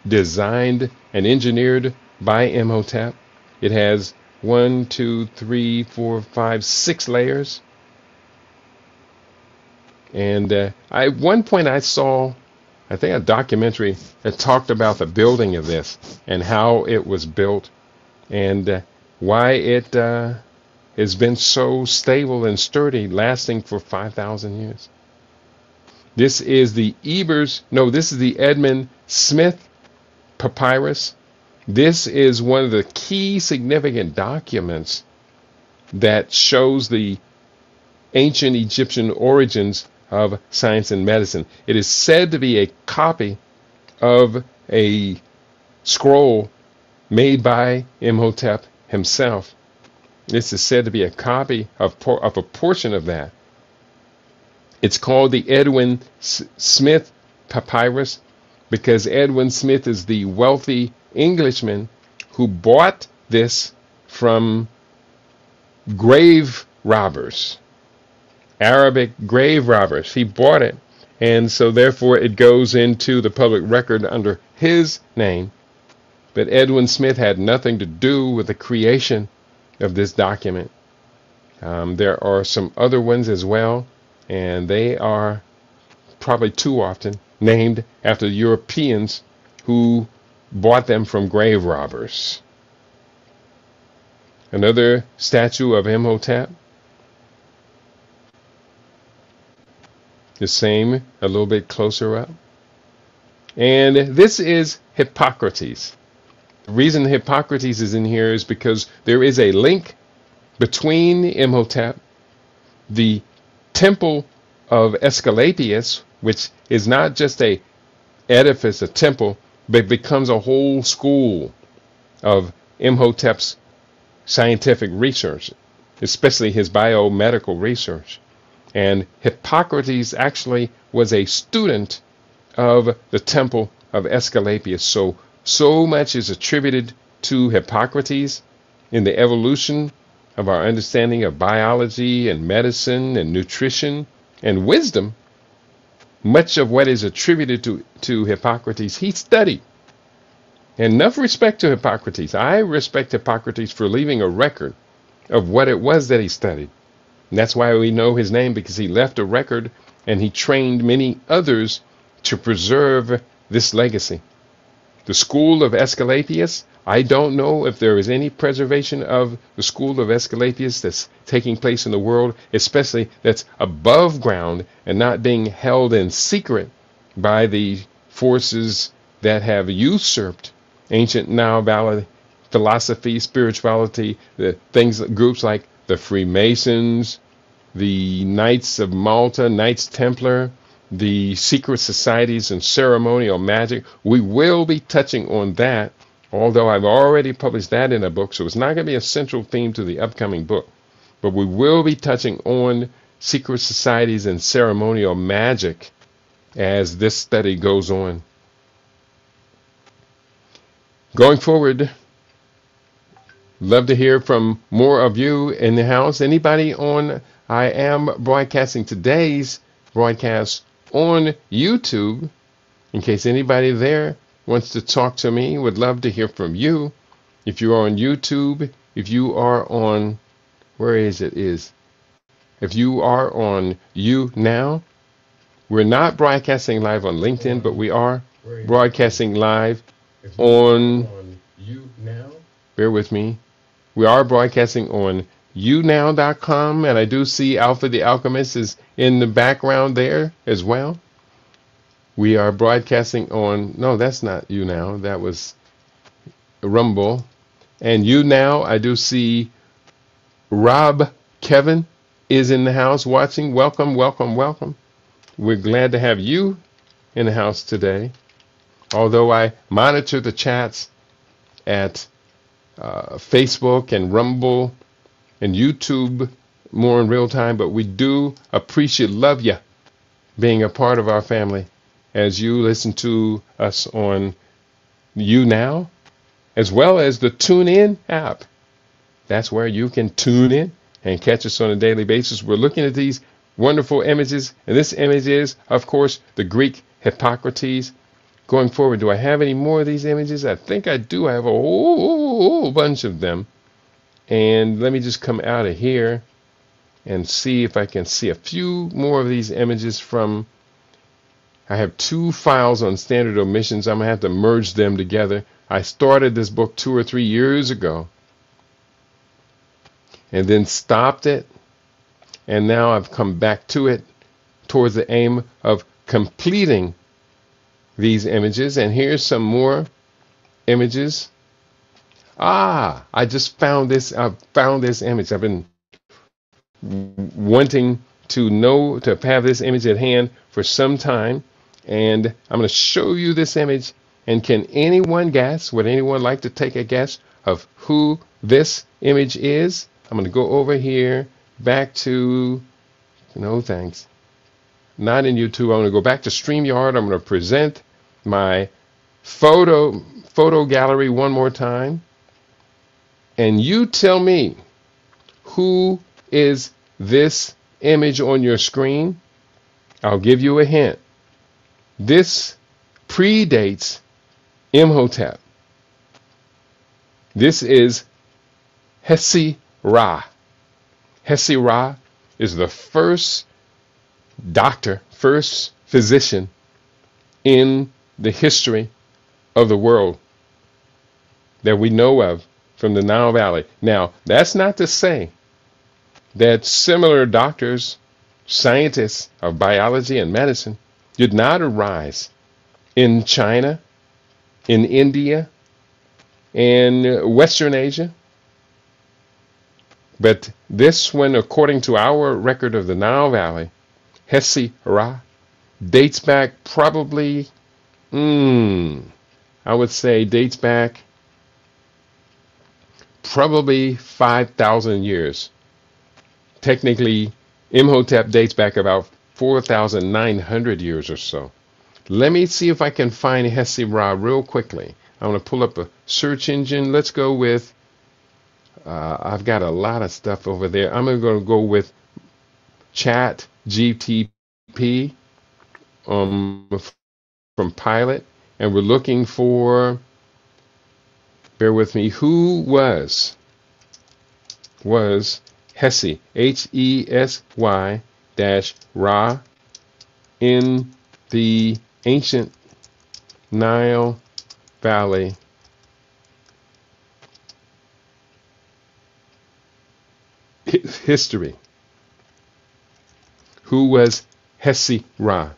designed and engineered by Imhotep. It has 1, 2, 3, 4, 5, 6 layers. And at one point I saw, I think, a documentary that talked about the building of this and how it was built, and why it has been so stable and sturdy, lasting for 5,000 years. This is the Edmund Smith papyrus. This is one of the key significant documents that shows the ancient Egyptian origins of science and medicine. It is said to be a copy of a scroll made by Imhotep himself. This is said to be a copy of a portion of that. It's called the Edwin Smith Papyrus because Edwin Smith is the wealthy Englishman who bought this from grave robbers, Arabic grave robbers. He bought it, and so therefore it goes into the public record under his name. But Edwin Smith had nothing to do with the creation of this document. There are some other ones as well, and they are probably too often named after Europeans who bought them from grave robbers. Another statue of Imhotep. The same, a little bit closer up. And this is Hippocrates. The reason Hippocrates is in here is because there is a link between Imhotep, the temple of Asclepius, which is not just a edifice, a temple, but becomes a whole school of Imhotep's scientific research, especially his biomedical research. And Hippocrates actually was a student of the temple of Asclepius. So much is attributed to Hippocrates in the evolution of our understanding of biology and medicine and nutrition and wisdom. Much of what is attributed to Hippocrates, he studied. Enough respect to Hippocrates. I respect Hippocrates for leaving a record of what it was that he studied. And that's why we know his name, because he left a record and he trained many others to preserve this legacy. The school of Asclepius, I don't know if there is any preservation of the school of Asclepius that's taking place in the world, especially that's above ground and not being held in secret by the forces that have usurped ancient Nile Valley philosophy, spirituality, the things, groups like the Freemasons, the Knights of Malta, Knights Templar, the secret societies and ceremonial magic. We will be touching on that, although I've already published that in a book, so it's not going to be a central theme to the upcoming book. But we will be touching on secret societies and ceremonial magic as this study goes on. Going forward, love to hear from more of you in the house. Anybody on, I am broadcasting today's broadcast on YouTube. In case anybody there wants to talk to me, would love to hear from you. If you are on YouTube, if you are on, where is it? If you are on YouNow, we're not broadcasting live on LinkedIn, but we are broadcasting live on YouNow. Bear with me. We are broadcasting on YouNow.com, and I do see Alpha the Alchemist is in the background there as well. We are broadcasting on, no, that's not YouNow. That was Rumble. And YouNow, I do see Rob Kevin is in the house watching. Welcome, welcome, welcome. We're glad to have you in the house today. Although I monitor the chats at Facebook and Rumble and YouTube more in real time, but we do appreciate, love you being a part of our family as you listen to us on YouNow, as well as the TuneIn app. That's where you can tune in and catch us on a daily basis. We're looking at these wonderful images, and this image is, of course, the Greek Hippocrates. Going forward, do I have any more of these images? I think I do. I have a whole bunch of them. And let me just come out of here and see if I can see a few more of these images from, I have 2 files on standard omissions. I'm going to have to merge them together. I started this book 2 or 3 years ago and then stopped it. And now I've come back to it towards the aim of completing these images. And here's some more images. I just found this. I found this image. I've been wanting to have this image at hand for some time. And I'm going to show you this image. And can anyone guess? Would anyone like to take a guess of who this image is? I'm going to go over here back to, no thanks, not in YouTube. I'm going to go back to StreamYard. I'm going to present my photo gallery one more time. And you tell me, who is this image on your screen? I'll give you a hint. This predates Imhotep. This is Hesi-Ra. Hesi-Ra is the first doctor, first physician in the history of the world that we know of from the Nile Valley. Now, that's not to say that similar doctors, scientists of biology and medicine did not arise in China, in India, and Western Asia. But this one, according to our record of the Nile Valley, Hesi-Ra, dates back probably, I would say dates back probably 5,000 years. Technically, Imhotep dates back about 4,900 years or so. Let me see if I can find Hesi-Ra real quickly. I'm going to pull up a search engine. Let's go with, I've got a lot of stuff over there. I'm going to go with Chat GTP from Pilot. And we're looking for, bear with me, who was Hesi, Hesy - Ra in the ancient Nile Valley history. Who was Hesi-Ra?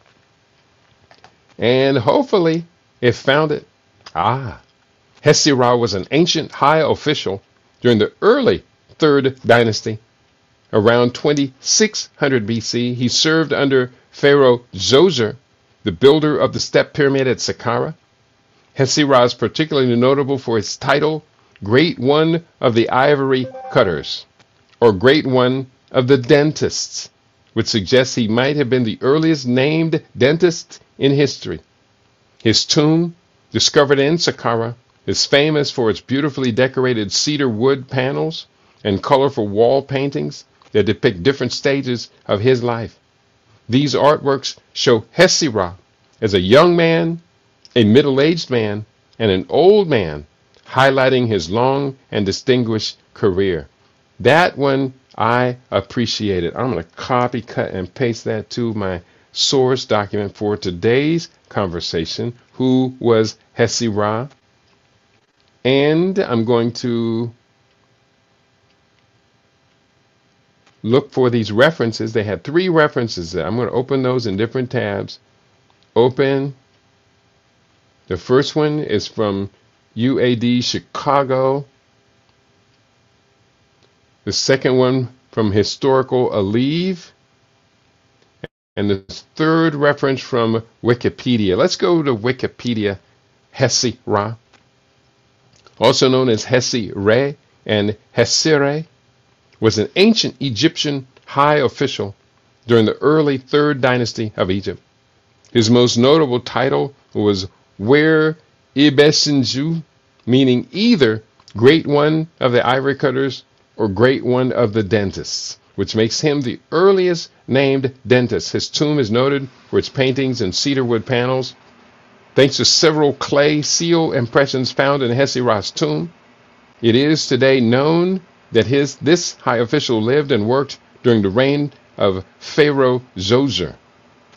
And hopefully it found it. Hesi-Ra was an ancient high official during the early 3rd dynasty. Around 2600 BC, he served under Pharaoh Zoser, the builder of the step pyramid at Saqqara. Hesi-Ra is particularly notable for his title, Great One of the Ivory Cutters, or Great One of the Dentists, which suggests he might have been the earliest named dentist in history. His tomb, discovered in Saqqara, is famous for its beautifully decorated cedar wood panels and colorful wall paintings that depict different stages of his life. These artworks show Hesi-Ra as a young man, a middle-aged man, and an old man, highlighting his long and distinguished career. That one I appreciated. I'm going to copy, cut, and paste that to my source document for today's conversation. Who was Hesi-Ra? And I'm going to look for these references. They had 3 references. I'm going to open those in different tabs. Open. The first one is from UAD Chicago. The second one from Historical Alive. And the third reference from Wikipedia. Let's go to Wikipedia. Hesi-Ra, also known as Hesi-Re and Hesire, was an ancient Egyptian high official during the early 3rd dynasty of Egypt. His most notable title was Wer Ibesinju, meaning either Great One of the Ivory Cutters or Great One of the Dentists, which makes him the earliest named dentist. His tomb is noted for its paintings and cedarwood panels. Thanks to several clay seal impressions found in Hesi-Ra's tomb, it is today known that this high official lived and worked during the reign of Pharaoh Zoser,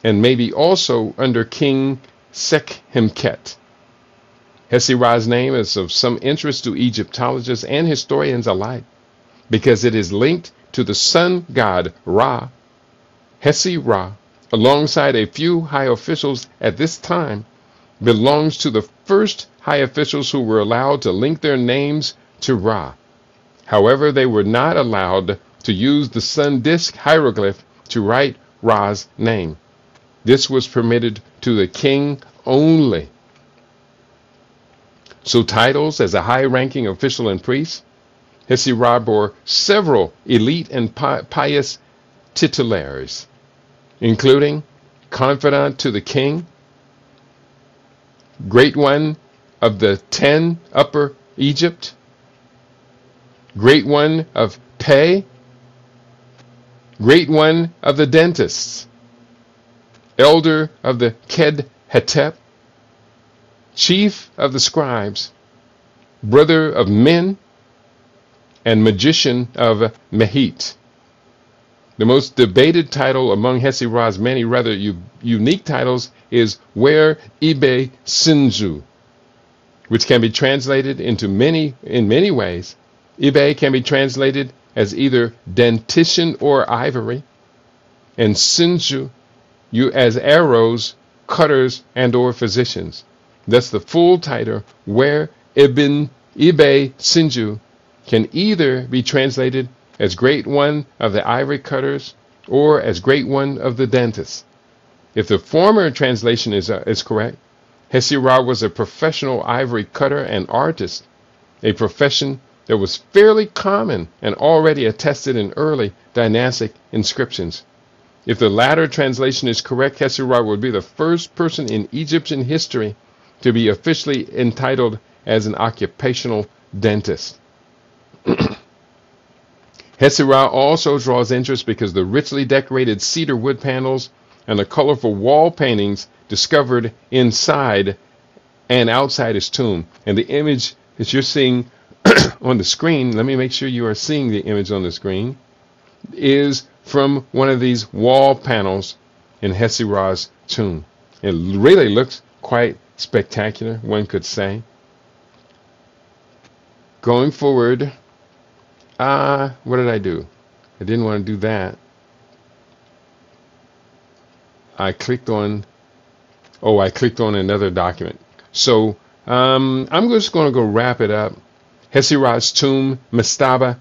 and maybe also under King Sekhemket. Hesi-Ra's name is of some interest to Egyptologists and historians alike, because it is linked to the sun god Ra. Hesi-Ra, alongside a few high officials at this time, belongs to the first high officials who were allowed to link their names to Ra. However, they were not allowed to use the sun disk hieroglyph to write Ra's name. This was permitted to the king only. So titles as a high-ranking official and priest, Hesi-Ra bore several elite and pious titularies, including confidant to the king, Great One of the 10 Upper Egypt, Great One of Pe, Great One of the Dentists, Elder of the Ked-Hetep, Chief of the Scribes, Brother of Men, and Magician of Mehit. The most debated title among Hesi-Ra's many rather unique titles is Wer Ibe Sinju, which can be translated in many ways. Ibe can be translated as either dentition or ivory, and Sinju as arrows, cutters, and or physicians. Thus the full title, Wer Ibe Sinju, can either be translated as Great One of the Ivory Cutters or as Great One of the Dentists. If the former translation is correct, Hesi-Ra was a professional ivory cutter and artist, a profession that was fairly common and already attested in early dynastic inscriptions. If the latter translation is correct, Hesi-Ra would be the first person in Egyptian history to be officially entitled as an occupational dentist. Hesi-Ra also draws interest because the richly decorated cedar wood panels and the colorful wall paintings discovered inside and outside his tomb. And the image that you're seeing on the screen, let me make sure you are seeing the image on the screen, is from one of these wall panels in Hesi-Ra's tomb. It really looks quite spectacular, one could say. Going forward, what did I do? I didn't want to do that. I clicked on another document. So I'm just going to go wrap it up. Hesirah's tomb, Mastaba,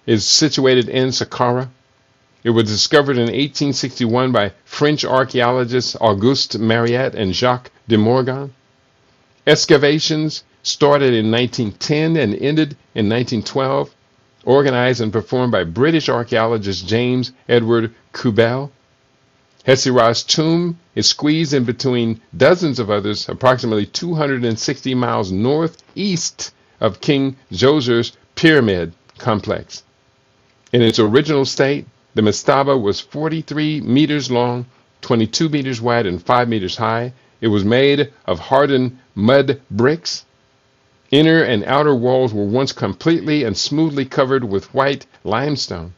is situated in Saqqara. It was discovered in 1861 by French archaeologists Auguste Mariette and Jacques de Morgan. Excavations started in 1910 and ended in 1912, organized and performed by British archaeologist James Edward Kubel. Hesirah's tomb is squeezed in between dozens of others, approximately 260 miles northeast of King Djoser's pyramid complex. In its original state, the mastaba was 43 meters long, 22 meters wide, and 5 meters high. It was made of hardened mud bricks. Inner and outer walls were once completely and smoothly covered with white limestone.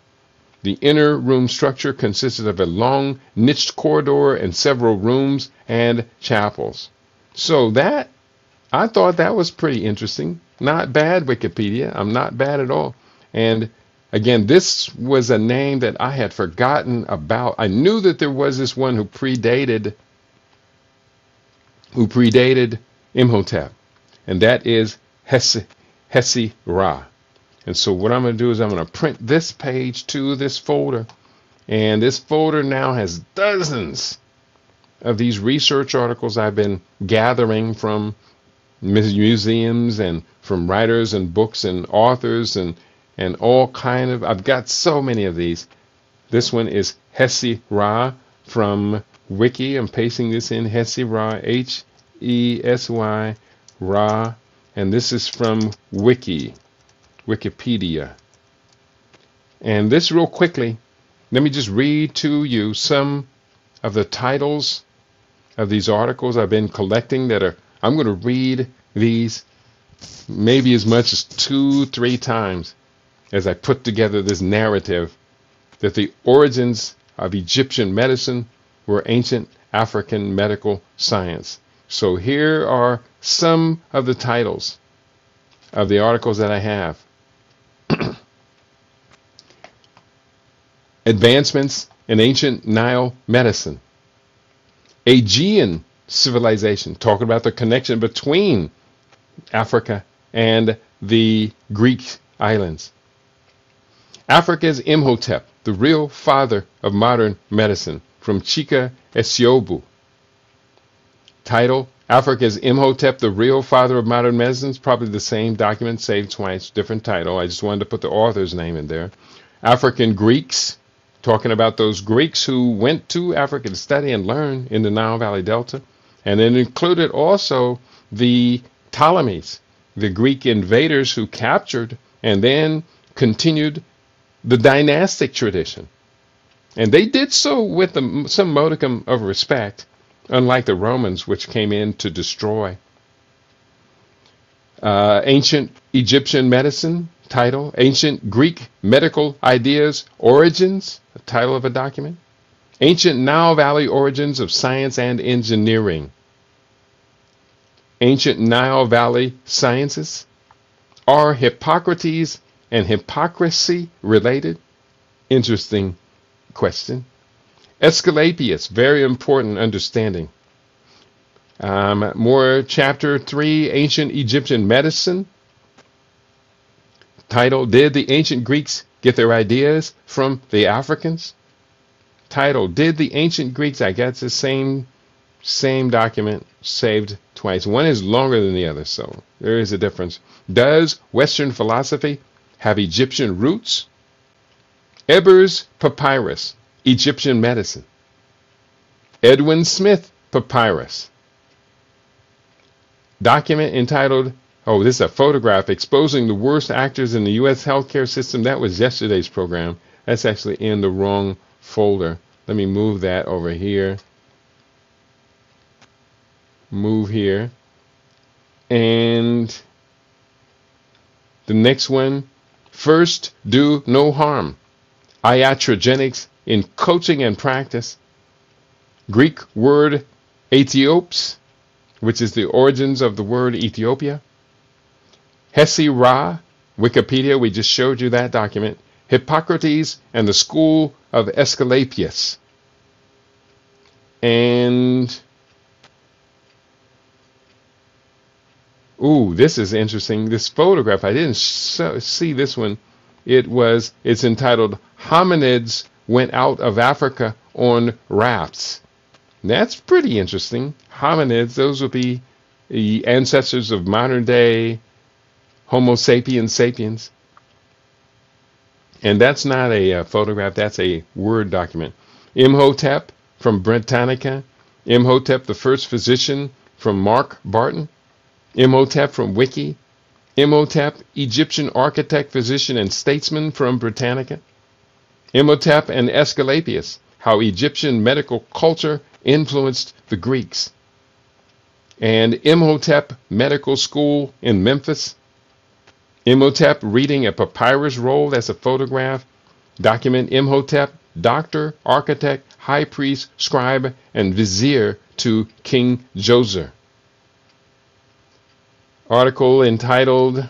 The inner room structure consisted of a long niched corridor and several rooms and chapels. So I thought that was pretty interesting. Not bad, Wikipedia. I'm not bad at all. And again, this was a name that I had forgotten about. I knew that there was this one who predated Imhotep, and that is Hesirah. And so what I'm going to do is I'm going to print this page to this folder. And this folder now has dozens of these research articles I've been gathering from museums and from writers and books and authors and all kind of, I've got so many of these. This one is Hesirah from Wiki. I'm pasting this in, Hesirah, Hesy, Ra, and this is from Wikipedia. And this real quickly, let me just read to you some of the titles of these articles I've been collecting I'm going to read these maybe as much as 2-3 times as I put together this narrative that the origins of Egyptian medicine were ancient African medical science. So here are some of the titles of the articles that I have. Advancements in ancient Nile medicine. Aegean civilization, talking about the connection between Africa and the Greek islands. Africa's Imhotep, the real father of modern medicine, from Chika Esiobu. Title, Africa's Imhotep, the real father of modern medicine. It's probably the same document, saved twice, different title. I just wanted to put the author's name in there. African Greeks, talking about those Greeks who went to Africa to study and learn in the Nile Valley Delta. And then included also the Ptolemies, the Greek invaders who captured and then continued the dynastic tradition. And they did so with some modicum of respect, unlike the Romans, which came in to destroy. Ancient Egyptian medicine, title. Ancient Greek medical ideas, origins, the title of a document. Ancient Nile Valley origins of science and engineering. Ancient Nile Valley sciences. Are Hippocrates and hypocrisy related? Interesting question. Asclepius, very important understanding. More chapter 3, ancient Egyptian medicine. Title, Did the ancient Greeks get their ideas from the Africans? Title, Did the ancient Greeks, I got the same document, saved twice. One is longer than the other, so there is a difference. Does Western philosophy have Egyptian roots? Ebers Papyrus, Egyptian medicine. Edwin Smith Papyrus. Document entitled, this is a photograph exposing the worst actors in the U.S. healthcare system. That was yesterday's program. That's actually in the wrong folder. Let me move that over here. Move here. And the next one, first, do no harm. Iatrogenics in coaching and practice. Greek word Ethiops, which is the origins of the word Ethiopia. Hesi-Ra, Wikipedia, we just showed you that document. Hippocrates and the School of Aesculapius. And, ooh, this is interesting. This photograph, I didn't see this one. It's entitled Hominids Went Out of Africa on Rafts. That's pretty interesting. Hominids, those would be the ancestors of modern day Homo sapiens sapiens. And that's not a photograph, that's a Word document. Imhotep from Britannica. Imhotep, the first physician from Mark Barton. Imhotep from Wiki. Imhotep, Egyptian architect, physician, and statesman from Britannica. Imhotep and Aesculapius, how Egyptian medical culture influenced the Greeks. And Imhotep Medical School in Memphis. Imhotep reading a papyrus roll, that's a photograph. Document Imhotep, doctor, architect, high priest, scribe, and vizier to King Djoser. Article entitled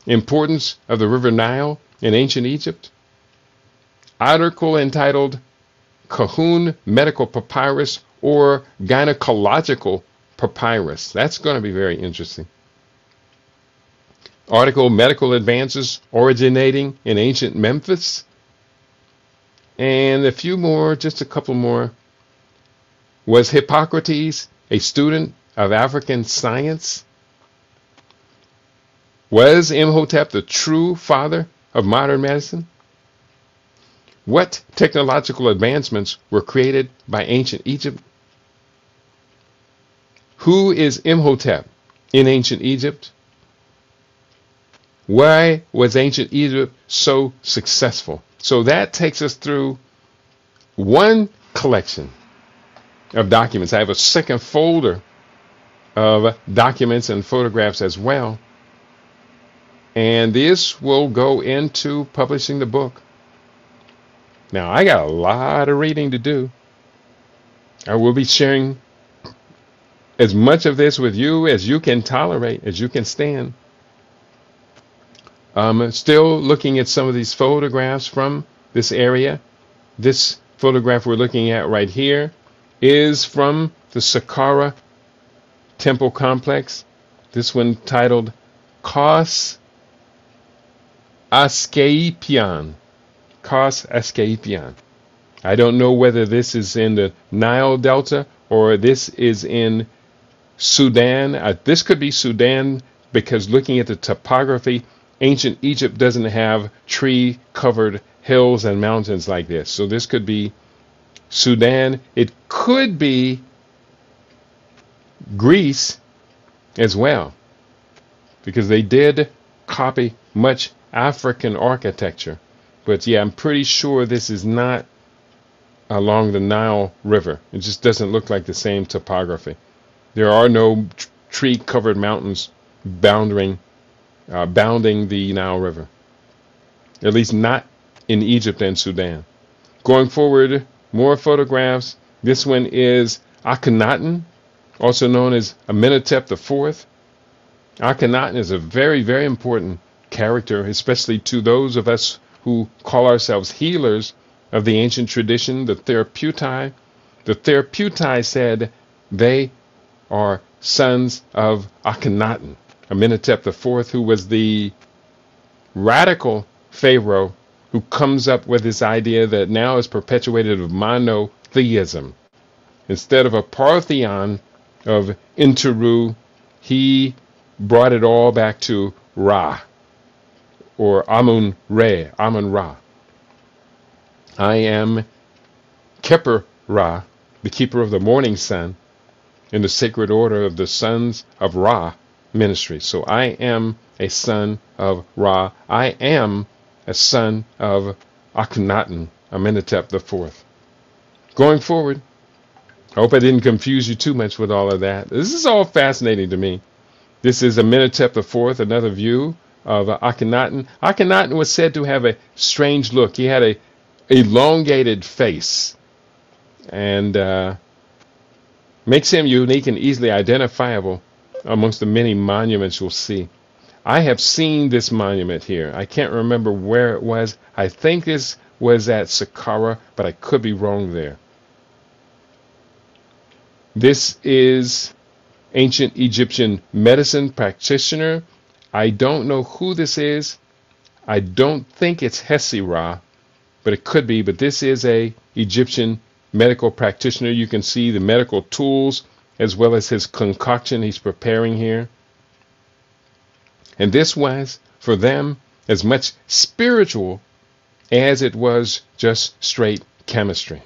Importance of the River Nile in Ancient Egypt. Article entitled Kahun Medical Papyrus or Gynecological Papyrus. That's going to be very interesting. Article Medical Advances Originating in Ancient Memphis. And a few more, just a couple more. Was Hippocrates a student of African science? Was Imhotep the true father of modern medicine? What technological advancements were created by ancient Egypt? Who is Imhotep in ancient Egypt? Why was ancient Egypt so successful? So that takes us through one collection of documents. I have a second folder of documents and photographs as well. And this will go into publishing the book. Now, I got a lot of reading to do. I will be sharing as much of this with you as you can tolerate, as you can stand. I'm still looking at some of these photographs from this area. This photograph we're looking at right here is from the Saqqara Temple Complex. This one titled Kos Asclepion. Kos Asclepion. I don't know whether this is in the Nile Delta or this is in Sudan. This could be Sudan because looking at the topography, ancient Egypt doesn't have tree-covered hills and mountains like this. So this could be Sudan. It could be Greece as well, because they did copy much African architecture. But yeah, I'm pretty sure this is not along the Nile River. It just doesn't look like the same topography. There are no tree-covered mountains bounding the Nile River, at least not in Egypt and Sudan. Going forward, more photographs. This one is Akhenaten, also known as Amenhotep IV. Akhenaten is a very, very important character, especially to those of us who call ourselves healers of the ancient tradition, the Therapeutai. The Therapeutai said they are sons of Akhenaten, Amenhotep IV, who was the radical pharaoh who comes up with this idea that now is perpetuated of monotheism. Instead of a pantheon of Interu, he brought it all back to Ra, or Amun-Re, Amun-Ra. I am Keper Ra, the keeper of the morning sun, in the sacred order of the Sons of Ra ministry. So I am a son of Ra. I am a son of Akhenaten, Amenhotep IV. Going forward, I hope I didn't confuse you too much with all of that. This is all fascinating to me. This is Amenhotep IV, another view of Akhenaten. Akhenaten was said to have a strange look. He had a elongated face. And makes him unique and easily identifiable amongst the many monuments you'll see. I have seen this monument here. I can't remember where it was. I think this was at Saqqara, but I could be wrong there. This is ancient Egyptian medicine practitioner. I don't know who this is. I don't think it's Hesi-Ra, but it could be. But this is a Egyptian medical practitioner. You can see the medical tools as well as his concoction he's preparing here. And this was, for them, as much spiritual as it was just straight chemistry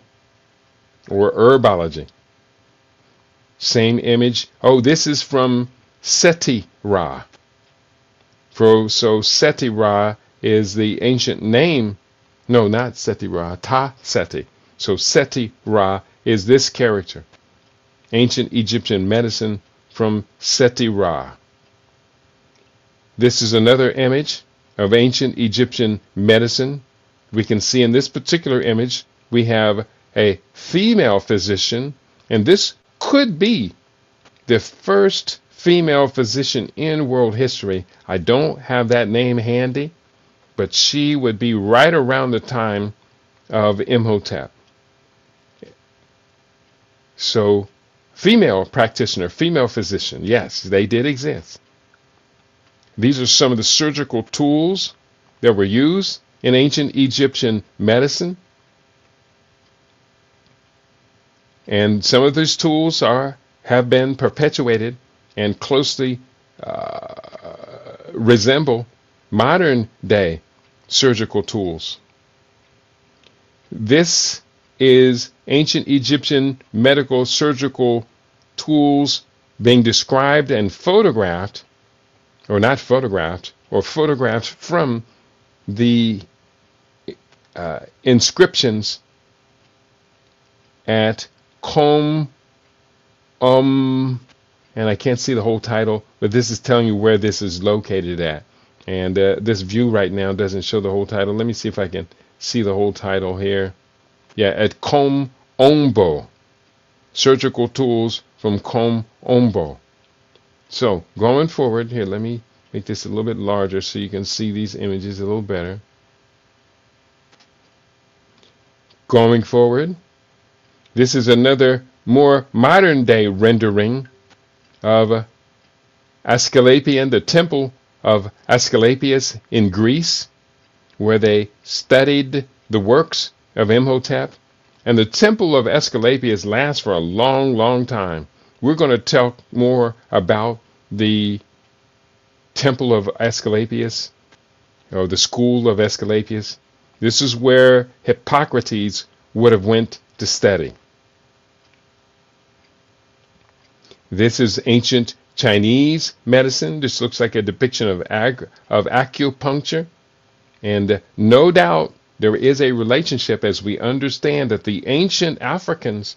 or herbology. Same image. Oh, this is from Seti-Ra. So Seti-Ra is the ancient name. No, not Seti-Ra. Ta-Seti. So Seti-Ra is this character. Ancient Egyptian medicine from Seti-Ra. This is another image of ancient Egyptian medicine. We can see in this particular image, we have a female physician, and this could be the first female physician in world history. I don't have that name handy, but she would be right around the time of Imhotep. So, female practitioner, female physician, yes, they did exist. These are some of the surgical tools that were used in ancient Egyptian medicine. And some of these tools have been perpetuated and closely resemble modern day surgical tools. This is ancient Egyptian medical surgical tools being described and photographed, or not photographed, or photographed from the inscriptions at Qom, and I can't see the whole title, but this is telling you where this is located at. And this view right now doesn't show the whole title. Let me see if I can see the whole title here. Yeah, at Qom Ombo. Surgical tools from Qom Ombo. So, going forward, here, let me make this a little bit larger so you can see these images a little better. Going forward, this is another more modern day rendering of Asclepius, the temple of Asclepius in Greece, where they studied the works of Imhotep. And the temple of Asclepius lasts for a long, long time. We're going to talk more about the temple of Asclepius, or the school of Asclepius. This is where Hippocrates would have went to study. This is ancient Chinese medicine. This looks like a depiction of acupuncture. And no doubt there is a relationship, as we understand that the ancient Africans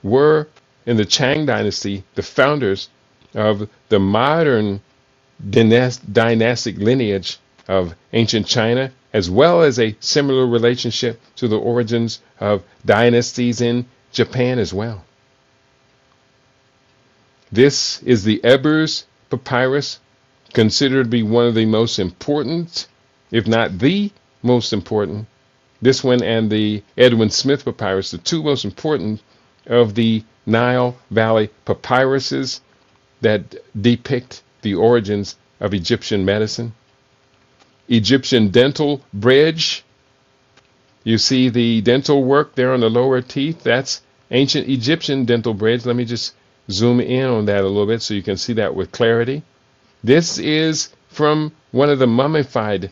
were, in the Qing dynasty, the founders of the modern dynastic lineage of ancient China, as well as a similar relationship to the origins of dynasties in Japan as well. This is the Ebers papyrus, considered to be one of the most important, if not the most important. This one and the Edwin Smith papyrus, the two most important of the Nile Valley papyruses that depict the origins of Egyptian medicine. Egyptian dental bridge. You see the dental work there on the lower teeth. That's ancient Egyptian dental bridge. Let me just zoom in on that a little bit so you can see that with clarity. This is from one of the mummified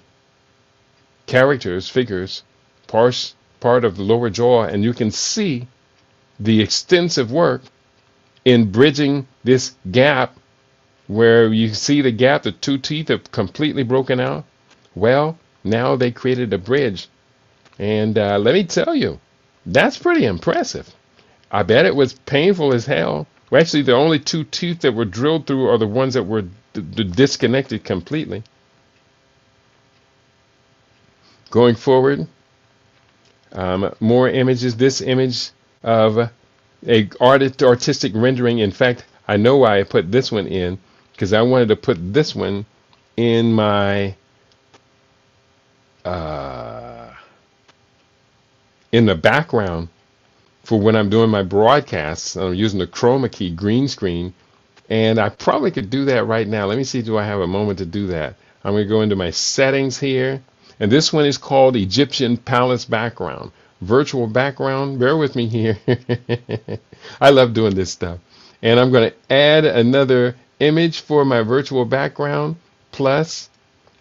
figures, part of the lower jaw, and you can see the extensive work in bridging this gap where you see the gap, the two teeth are completely broken out. Well, now they created a bridge. And let me tell you, that's pretty impressive. I bet it was painful as hell. Well, actually, the only two teeth that were drilled through are the ones that were disconnected completely. Going forward, more images. This image of artistic rendering. In fact, I know why I put this one in, because I wanted to put this one in my in the background for when I'm doing my broadcasts. I'm using the chroma key green screen, and I probably could do that right now. Let me see, do I have a moment to do that? I'm going to go into my settings here, and this one is called Egyptian Palace Background. Virtual background, bear with me here. I love doing this stuff. And I'm going to add another image for my virtual background, plus,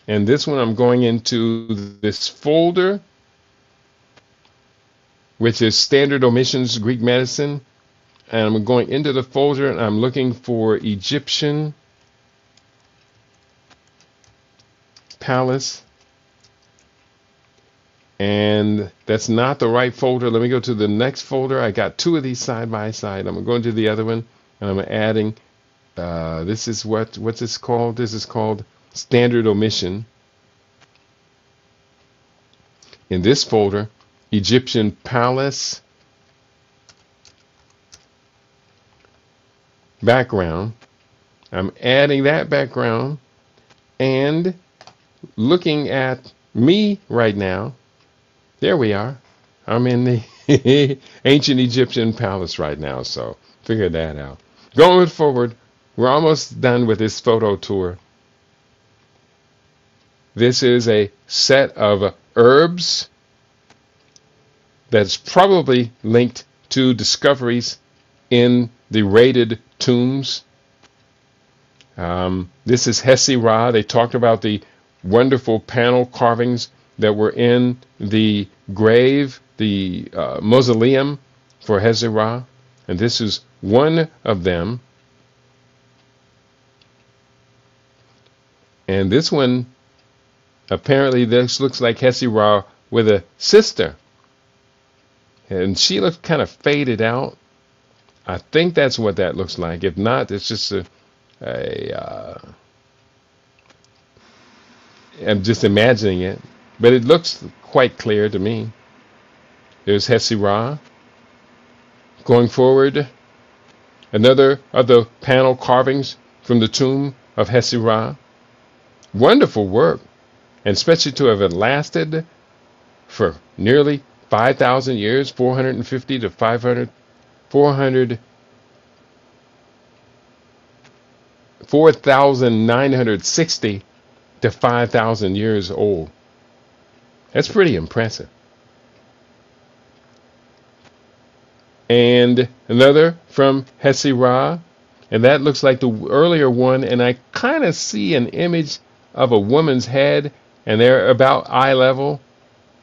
and this one I'm going into this folder, which is Standard Omissions Greek Medicine. And I'm going into the folder and I'm looking for Egyptian Palace. And that's not the right folder. Let me go to the next folder. I got two of these side by side. I'm going to the other one and I'm adding, this is what's this called? This is called Standard Omission. In this folder, Egyptian Palace background. I'm adding that background and looking at me right now. There we are. I'm in the ancient Egyptian palace right now, so figure that out. Going forward, we're almost done with this photo tour. This is a set of herbs that's probably linked to discoveries in the raided tombs. This is Hesi-Ra. They talked about the wonderful panel carvings that were in the grave, the mausoleum for Hesi-Ra, and this is one of them. And this one, apparently this looks like Hesi-Ra with a sister, and she looks kind of faded out. I think that's what that looks like. If not, it's just I'm just imagining it, but it looks quite clear to me. There's Hesi-Ra. Going forward, another of the panel carvings from the tomb of Hesi-Ra. Wonderful work, and especially to have it lasted for nearly 5,000 years, 450 to 500, 4,960 to 5,000 years old. That's pretty impressive. And another from Hesi-Ra, and that looks like the earlier one, and I kind of see an image of a woman's head, and they're about eye level.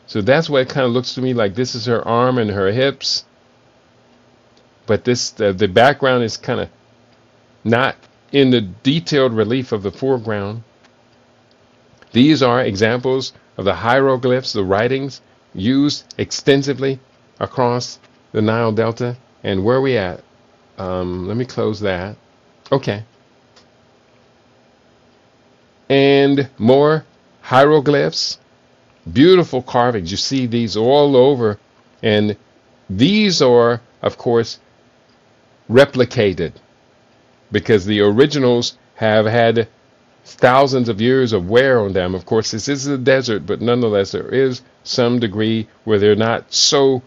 So that's what it kind of looks to me like. This is her arm and her hips. But this the background is kind of not in the detailed relief of the foreground. These are examples of the hieroglyphs, the writings used extensively across the Nile Delta. And where are we at? Let me close that. Okay. And more hieroglyphs. Beautiful carvings. You see these all over. And these are, of course, replicated, because the originals have had thousands of years of wear on them. Of course, this is a desert, but nonetheless, there is some degree where they're not so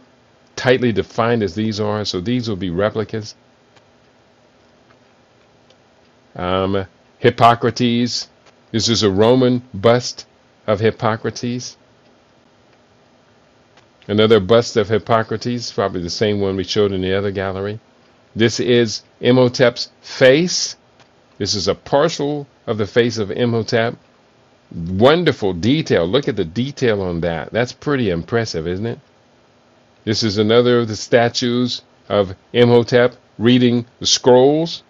tightly defined as these are. So these will be replicas. Hippocrates. This is a Roman bust of Hippocrates. Another bust of Hippocrates, probably the same one we showed in the other gallery. This is Imhotep's face. This is a partial of the face of Imhotep. Wonderful detail. Look at the detail on that. That's pretty impressive, isn't it? This is another of the statues of Imhotep reading the scrolls.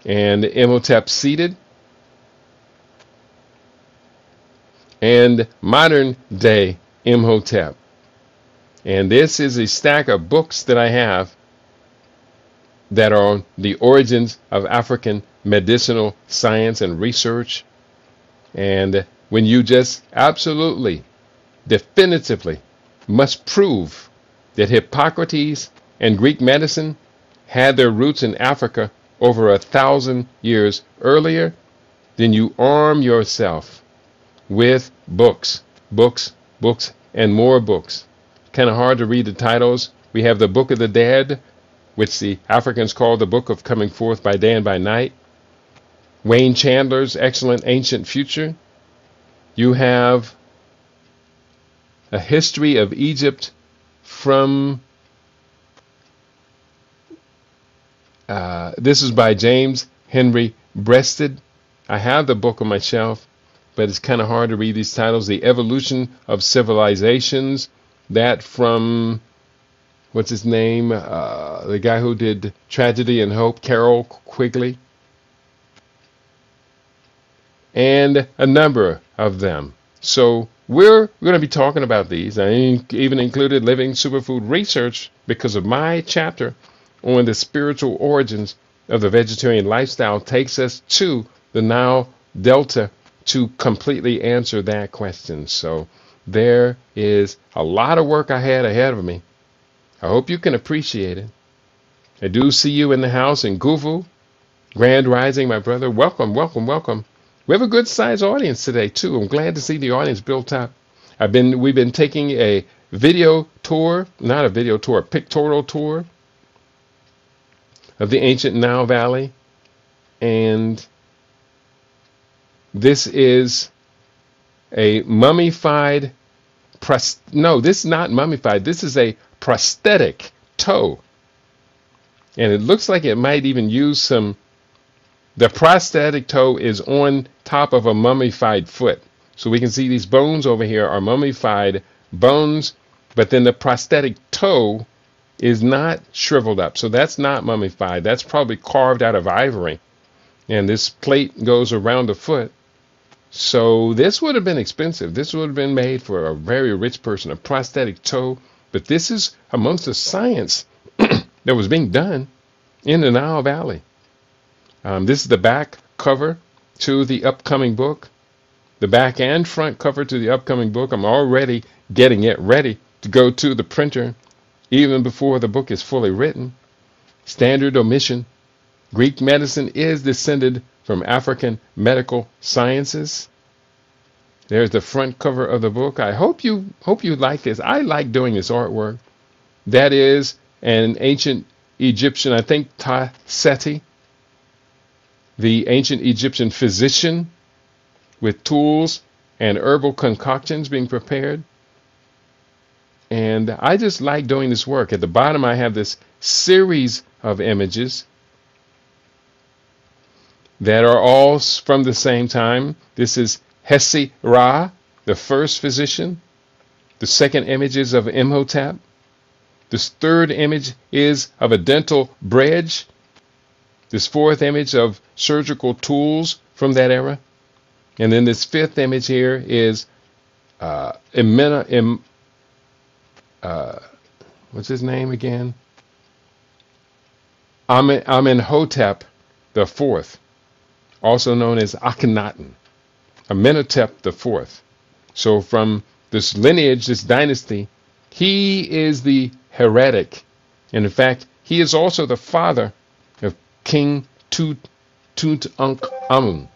And Imhotep seated. And modern day Imhotep. And this is a stack of books that I have that are on the origins of African medicinal science and research. And when you just absolutely, definitively must prove that Hippocrates and Greek medicine had their roots in Africa over 1,000 years earlier, then you arm yourself with books, books, books, and more books. Kind of hard to read the titles. We have the Book of the Dead, which the Africans call the Book of Coming Forth by Day and by Night. Wayne Chandler's excellent Ancient Future. You have a history of Egypt from, this is by James Henry Breasted. I have the book on my shelf, but it's kind of hard to read these titles. The Evolution of Civilizations, that from, what's his name? The guy who did Tragedy and Hope, Carol Quigley. And a number of them. So we're going to be talking about these. I even included Living Superfood Research because of my chapter on the spiritual origins of the vegetarian lifestyle takes us to the Nile Delta to completely answer that question. So there is a lot of work I had ahead of me. I hope you can appreciate it. I do see you in the house in Guvu. Grand Rising, my brother. Welcome, welcome, welcome. We have a good sized audience today too. I'm glad to see the audience built up. We've been taking a video tour, not a video tour, a pictorial tour of the ancient Nile Valley. And this is a mummified, no, this is not mummified. This is a prosthetic toe. And it looks like it might even use some, the prosthetic toe is on top of a mummified foot. So we can see these bones over here are mummified bones, but then the prosthetic toe is not shriveled up. So that's not mummified. That's probably carved out of ivory. And this plate goes around the foot. So this would have been expensive. This would have been made for a very rich person, a prosthetic toe. But this is amongst the science that was being done in the Nile Valley. This is the back cover to the upcoming book. The back and front cover to the upcoming book. I'm already getting it ready to go to the printer even before the book is fully written. Standard omission. Greek medicine is descended from African medical sciences. There's the front cover of the book. I hope you like this. I like doing this artwork. That is an ancient Egyptian, I think Seti, the ancient Egyptian physician, with tools and herbal concoctions being prepared. And I just like doing this work. At the bottom, I have this series of images that are all from the same time. This is Hesi Ra, the first physician. The second image is of Imhotep. This third image is of a dental bridge. This fourth image of surgical tools from that era. And then this fifth image here is what's his name again? Amenhotep the fourth, also known as Akhenaten. Amenhotep the fourth. So from this lineage, this dynasty, he is the heretic. And in fact, he is also the father of King Tutankhamun,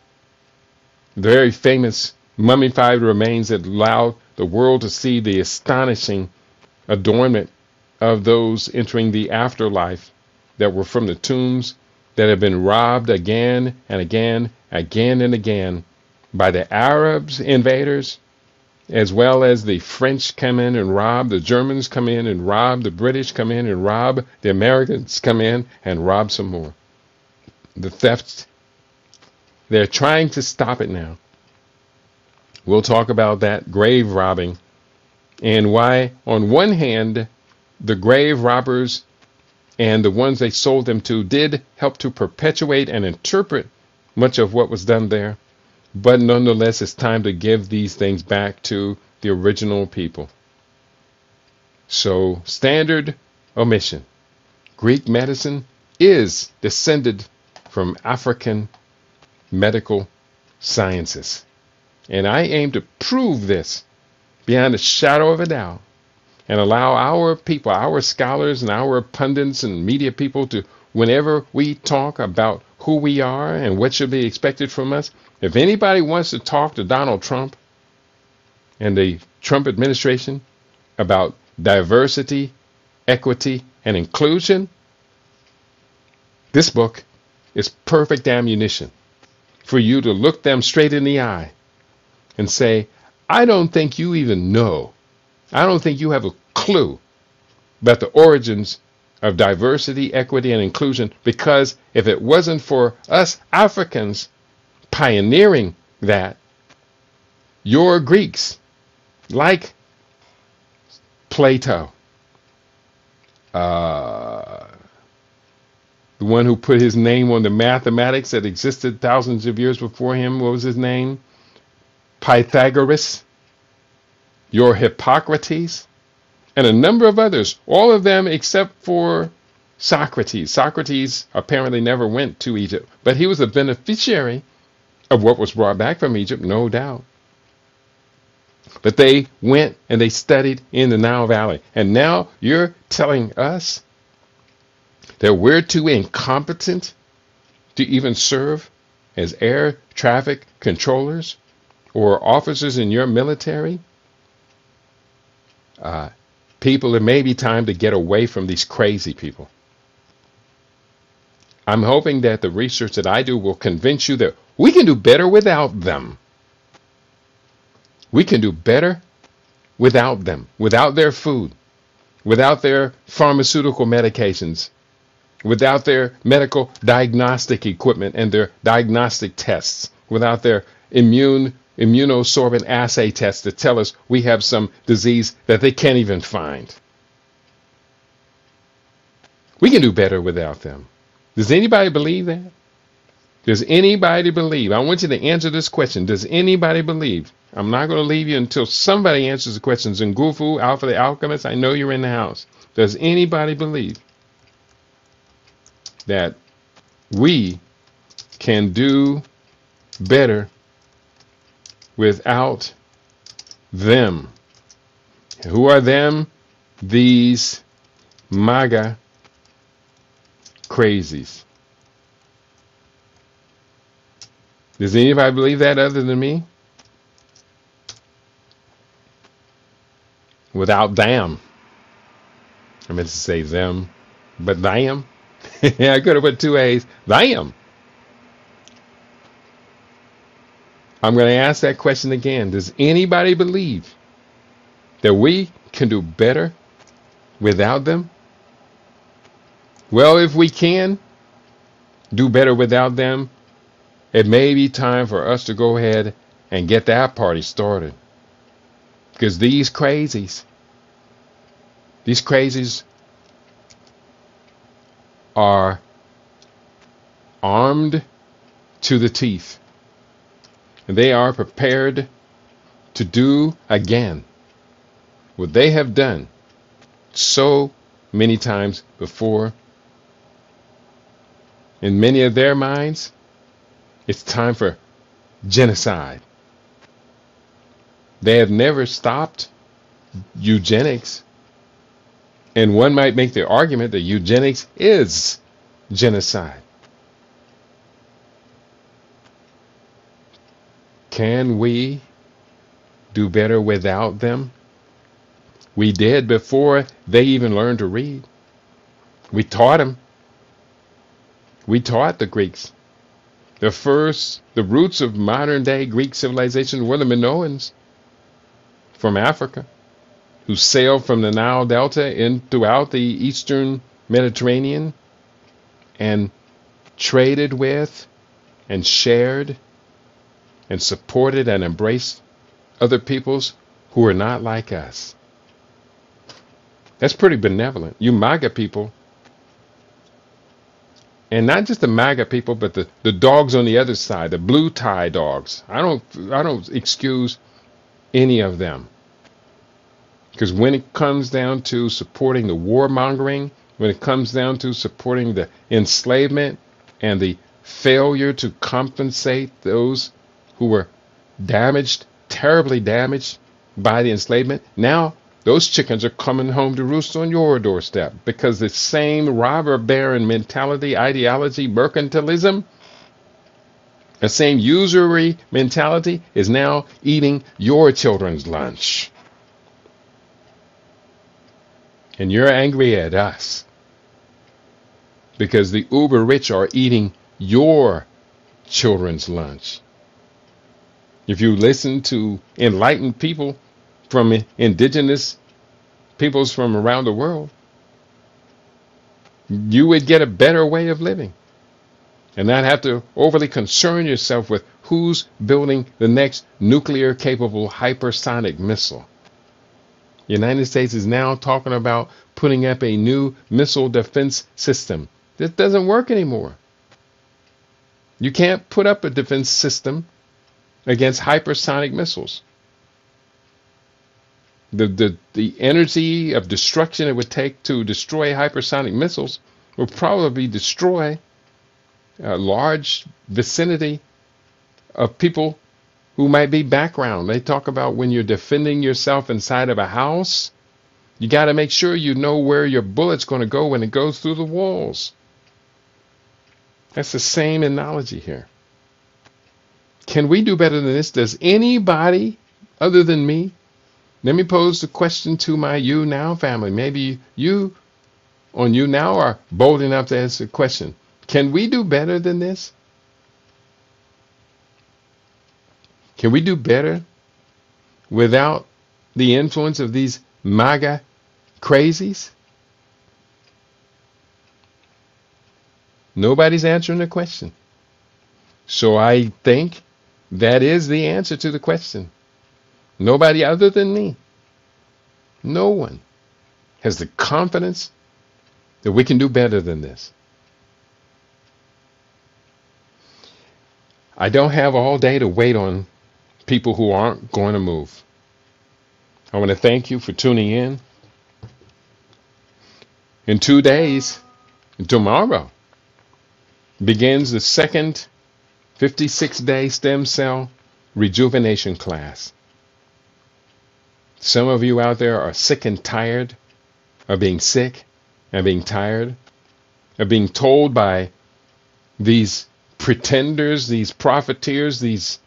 the very famous mummified remains that allowed the world to see the astonishing adornment of those entering the afterlife that were from the tombs that have been robbed again and again, again and again by the Arabs invaders, as well as the French come in and rob, the Germans come in and rob, the British come in and rob, the Americans come in and rob some more. The thefts, they're trying to stop it now. We'll talk about that grave robbing and why, on one hand, the grave robbers and the ones they sold them to did help to perpetuate and interpret much of what was done there. But nonetheless, it's time to give these things back to the original people. So, standard omission. Greek medicine is descended from African medical sciences. And I aim to prove this beyond a shadow of a doubt. and allow our people, our scholars and our pundits and media people to, whenever we talk about who we are and what should be expected from us, if anybody wants to talk to Donald Trump and the Trump administration about diversity, equity, and inclusion, this book is perfect ammunition for you to look them straight in the eye and say, I don't think you even know. I don't think you have a clue about the origins of diversity, equity, and inclusion, because if it wasn't for us Africans pioneering that, your Greeks, like Plato, the one who put his name on the mathematics that existed thousands of years before him, what was his name? Pythagoras, your Hippocrates, and a number of others, all of them except for Socrates. Socrates apparently never went to Egypt, but he was a beneficiary of what was brought back from Egypt, no doubt. But they went and they studied in the Nile Valley. And now you're telling us that we're too incompetent to even serve as air traffic controllers or officers in your military? People, it may be time to get away from these crazy people. I'm hoping that the research that I do will convince you that we can do better without them. We can do better without them, without their food, without their pharmaceutical medications, without their medical diagnostic equipment and their diagnostic tests, without their immunosorbent assay tests that tell us we have some disease that they can't even find. We can do better without them. Does anybody believe that? Does anybody believe? I want you to answer this question. Does anybody believe? I'm not going to leave you until somebody answers the questions. Ngufu, Alpha the Alchemist, I know you're in the house. Does anybody believe that we can do better without them? Who are them? These MAGA crazies. Does anybody believe that other than me? Without them. I meant to say them, but them. Yeah, I could have put two A's. Them. I'm going to ask that question again. Does anybody believe that we can do better without them? Well, if we can do better without them, it may be time for us to go ahead and get that party started. Because these crazies are armed to the teeth. And they are prepared to do again what they have done so many times before. In many of their minds, it's time for genocide. They have never stopped eugenics. And one might make the argument that eugenics is genocide. Can we do better without them? We did before they even learned to read. We taught them. We taught the Greeks. The roots of modern day Greek civilization were the Minoans from Africa, who sailed from the Nile Delta in throughout the eastern Mediterranean and traded with and shared and supported and embraced other peoples who are not like us. That's pretty benevolent. You MAGA people, and not just the MAGA people, but the dogs on the other side, the blue tie dogs. I don't excuse any of them. Because when it comes down to supporting the warmongering, when it comes down to supporting the enslavement and the failure to compensate those who were damaged, terribly damaged by the enslavement, now those chickens are coming home to roost on your doorstep, because the same robber baron mentality, ideology, mercantilism, the same usury mentality is now eating your children's lunch. And you're angry at us because the uber rich are eating your children's lunch. If you listen to enlightened people from indigenous peoples from around the world, you would get a better way of living and not have to overly concern yourself with who's building the next nuclear capable hypersonic missile. The United States is now talking about putting up a new missile defense system. This doesn't work anymore. You can't put up a defense system against hypersonic missiles. The energy of destruction it would take to destroy hypersonic missiles will probably destroy a large vicinity of people who might be background. They talk about when you're defending yourself inside of a house, you got to make sure you know where your bullet's going to go when it goes through the walls. That's the same analogy here. Can we do better than this? Does anybody other than me? Let me pose the question to my You Now family. Maybe you on You Now are bold enough to answer the question. Can we do better than this? Can we do better without the influence of these MAGA crazies? Nobody's answering the question. So I think that is the answer to the question. Nobody other than me. No one has the confidence that we can do better than this. I don't have all day to wait on people who aren't going to move. I want to thank you for tuning in. In 2 days, tomorrow, begins the second 56-day stem cell rejuvenation class. Some of you out there are sick and tired of being sick and being tired of being told by these pretenders, these profiteers, these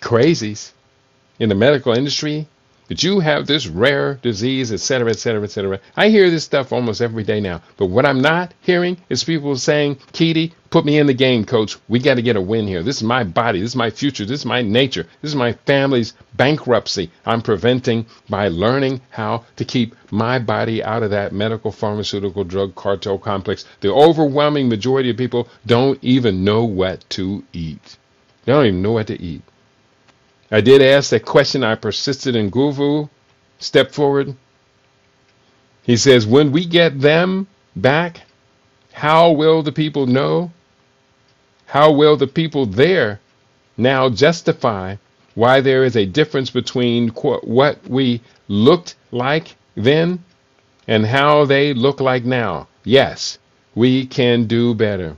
crazies in the medical industry that you have this rare disease, etc., etc., etc. I hear this stuff almost every day now. But what I'm not hearing is people saying, Keedy, put me in the game, coach. We got to get a win here. This is my body. This is my future. This is my nature. This is my family's bankruptcy. I'm preventing by learning how to keep my body out of that medical, pharmaceutical, drug cartel complex. The overwhelming majority of people don't even know what to eat. They don't even know what to eat. I did ask that question. I persisted, and Guvu stepped forward. He says, when we get them back, how will the people know? How will the people there now justify why there is a difference between what we looked like then and how they look like now? Yes, we can do better.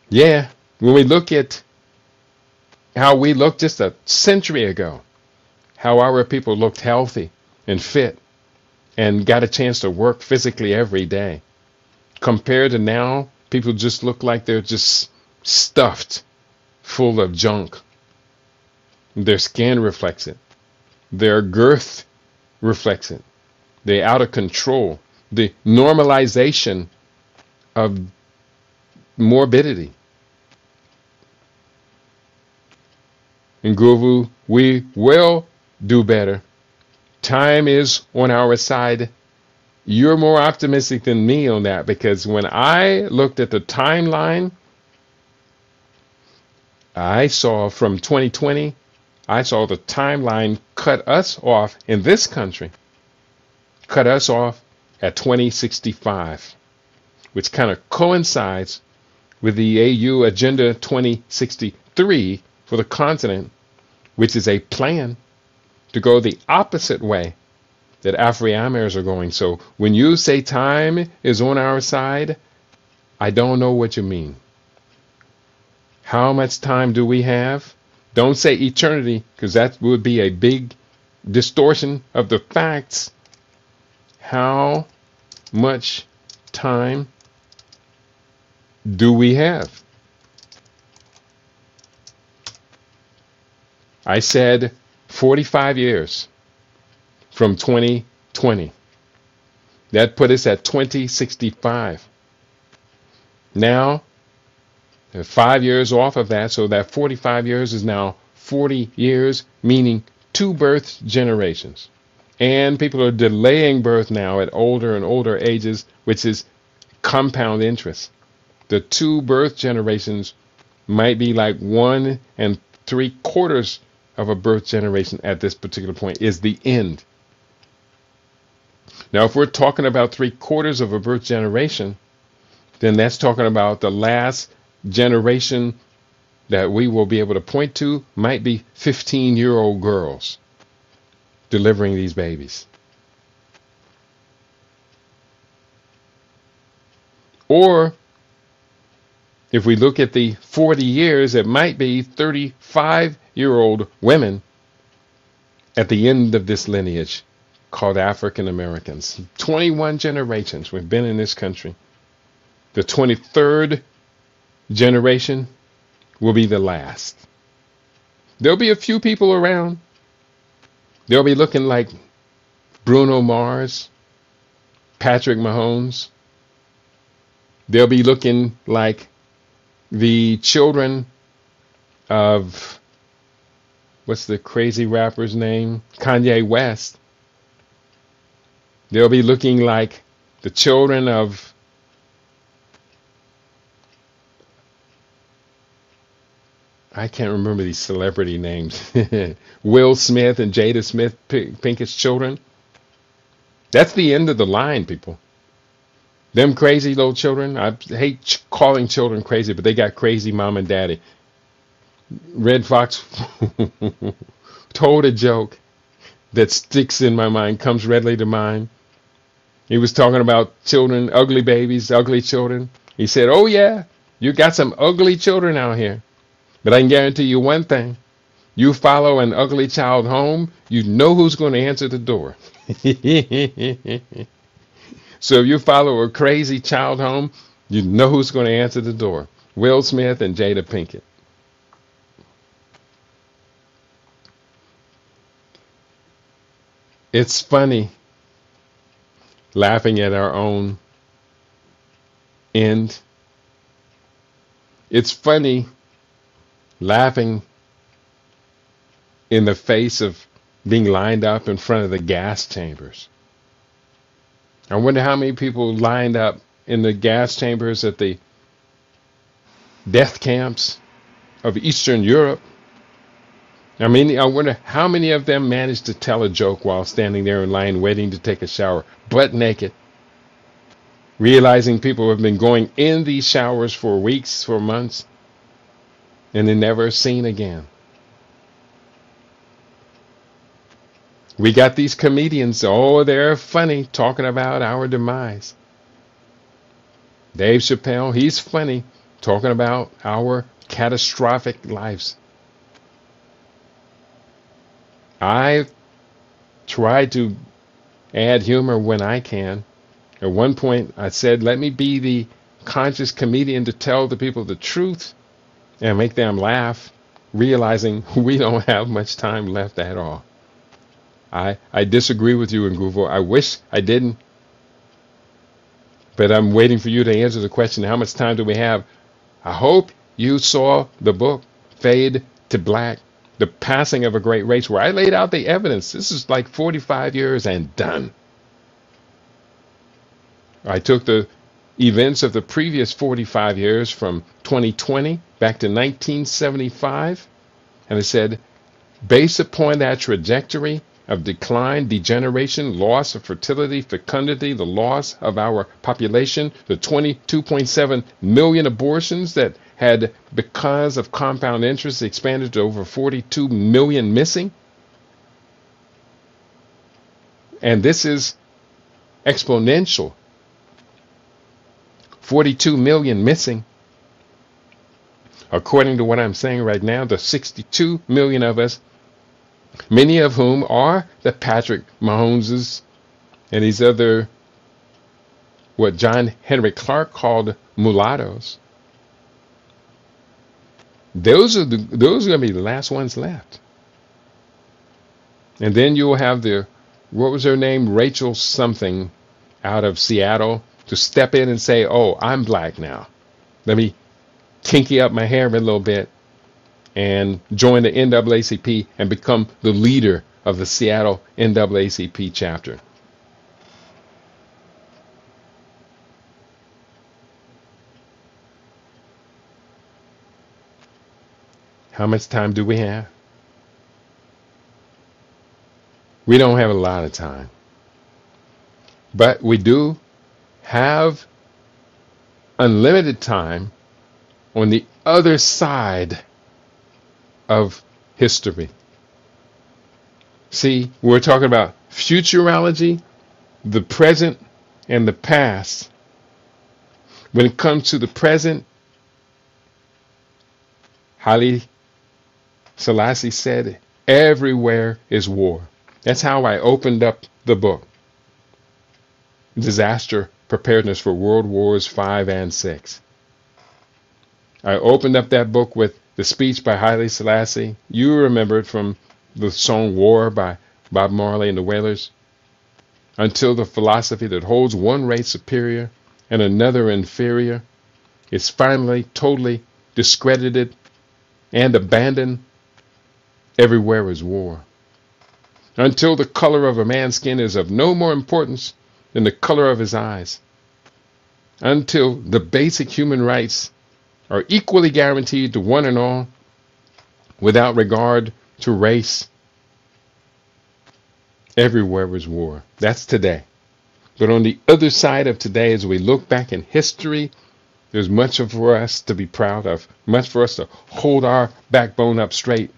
Yeah, when we look at how we looked just a century ago, how our people looked healthy and fit and got a chance to work physically every day. Compared to now, people just look like they're just stuffed full of junk. Their skin reflects it. Their girth reflects it. They're out of control. The normalization of morbidity. In Guvu, we will do better. Time is on our side. You're more optimistic than me on that, because when I looked at the timeline, I saw from 2020, I saw the timeline cut us off in this country, cut us off at 2065, which kind of coincides with the AU Agenda 2063 for the continent, which is a plan to go the opposite way that Afro-Americans are going. So when you say time is on our side, I don't know what you mean. How much time do we have? Don't say eternity, because that would be a big distortion of the facts. How much time do we have? I said 45 years from 2020. That put us at 2065. Now, 5 years off of that, so that 45 years is now 40 years, meaning 2 birth generations. And people are delaying birth now at older and older ages, which is compound interest. The 2 birth generations might be like 1 3/4 of a birth generation at this particular point is the end. Now, if we're talking about 3/4 of a birth generation, then that's talking about the last generation that we will be able to point to might be 15-year-old girls delivering these babies. Or if we look at the 40 years, it might be 35-year-old women at the end of this lineage called African Americans. 21 generations we've been in this country. The 23rd generation will be the last. There'll be a few people around. They'll be looking like Bruno Mars, Patrick Mahomes. They'll be looking like the children of, what's the crazy rapper's name? Kanye West. They'll be looking like the children of I can't remember these celebrity names. Will Smith and Jada Smith Pinkett's children. That's the end of the line, people. Them crazy little children. I hate calling children crazy, but they got crazy mom and daddy. Red Fox told a joke that sticks in my mind, comes readily to mind. He was talking about children, ugly babies, ugly children. He said, "Oh yeah, you got some ugly children out here. But I can guarantee you one thing. You follow an ugly child home, you know who's going to answer the door." So if you follow a crazy child home, you know who's going to answer the door. Will Smith and Jada Pinkett. It's funny laughing at our own end. It's funny laughing in the face of being lined up in front of the gas chambers. I wonder how many people lined up in the gas chambers at the death camps of Eastern Europe. I mean, I wonder how many of them managed to tell a joke while standing there in line waiting to take a shower, butt naked, realizing people have been going in these showers for weeks, for months, and they're never seen again. We got these comedians, oh, they're funny, talking about our demise. Dave Chappelle, he's funny, talking about our catastrophic lives. I try to add humor when I can. At one point, I said, let me be the conscious comedian to tell the people the truth and make them laugh, realizing we don't have much time left at all. I disagree with you, Nguvo. I wish I didn't. But I'm waiting for you to answer the question, how much time do we have? I hope you saw the book, Fade to Black, The Passing of a Great Race, where I laid out the evidence. This is like 45 years and done. I took the events of the previous 45 years from 2020 back to 1975, and I said, based upon that trajectory of decline, degeneration, loss of fertility, fecundity, the loss of our population, the 22.7 million abortions that had, because of compound interest, expanded to over 42 million missing. And this is exponential. 42 million missing. according to what I'm saying right now, the 62 million of us, many of whom are the Patrick Mahomeses and these other, what John Henry Clark called mulattoes. Those are going to be the last ones left. And then you'll have what was her name? Rachel something out of Seattle to step in and say, oh, I'm black now. Let me kinky up my hair a little bit and join the NAACP and become the leader of the Seattle NAACP chapter. How much time do we have? We don't have a lot of time. But we do have unlimited time on the other side of history. See, we're talking about futurology, the present, and the past. When it comes to the present, Haile Selassie said, everywhere is war. That's how I opened up the book. Disaster Preparedness for World Wars 5 and 6. I opened up that book with the speech by Haile Selassie. You remember it from the song War by Bob Marley and the Wailers. Until the philosophy that holds one race superior and another inferior is finally totally discredited and abandoned, everywhere is war. Until the color of a man's skin is of no more importance than the color of his eyes. Until the basic human rights are equally guaranteed to one and all without regard to race, everywhere is war. That's today. But on the other side of today, as we look back in history, there's much for us to be proud of, much for us to hold our backbone up straight,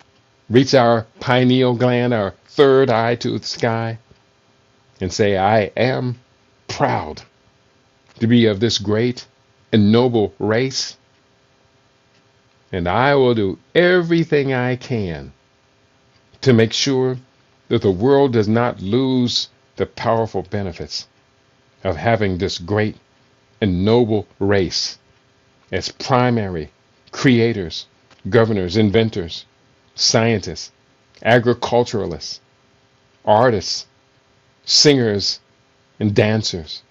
reach our pineal gland, our third eye to the sky, and say, I am proud to be of this great and noble race, and I will do everything I can to make sure that the world does not lose the powerful benefits of having this great and noble race as primary creators, governors, inventors, scientists, agriculturalists, artists, singers, and dancers,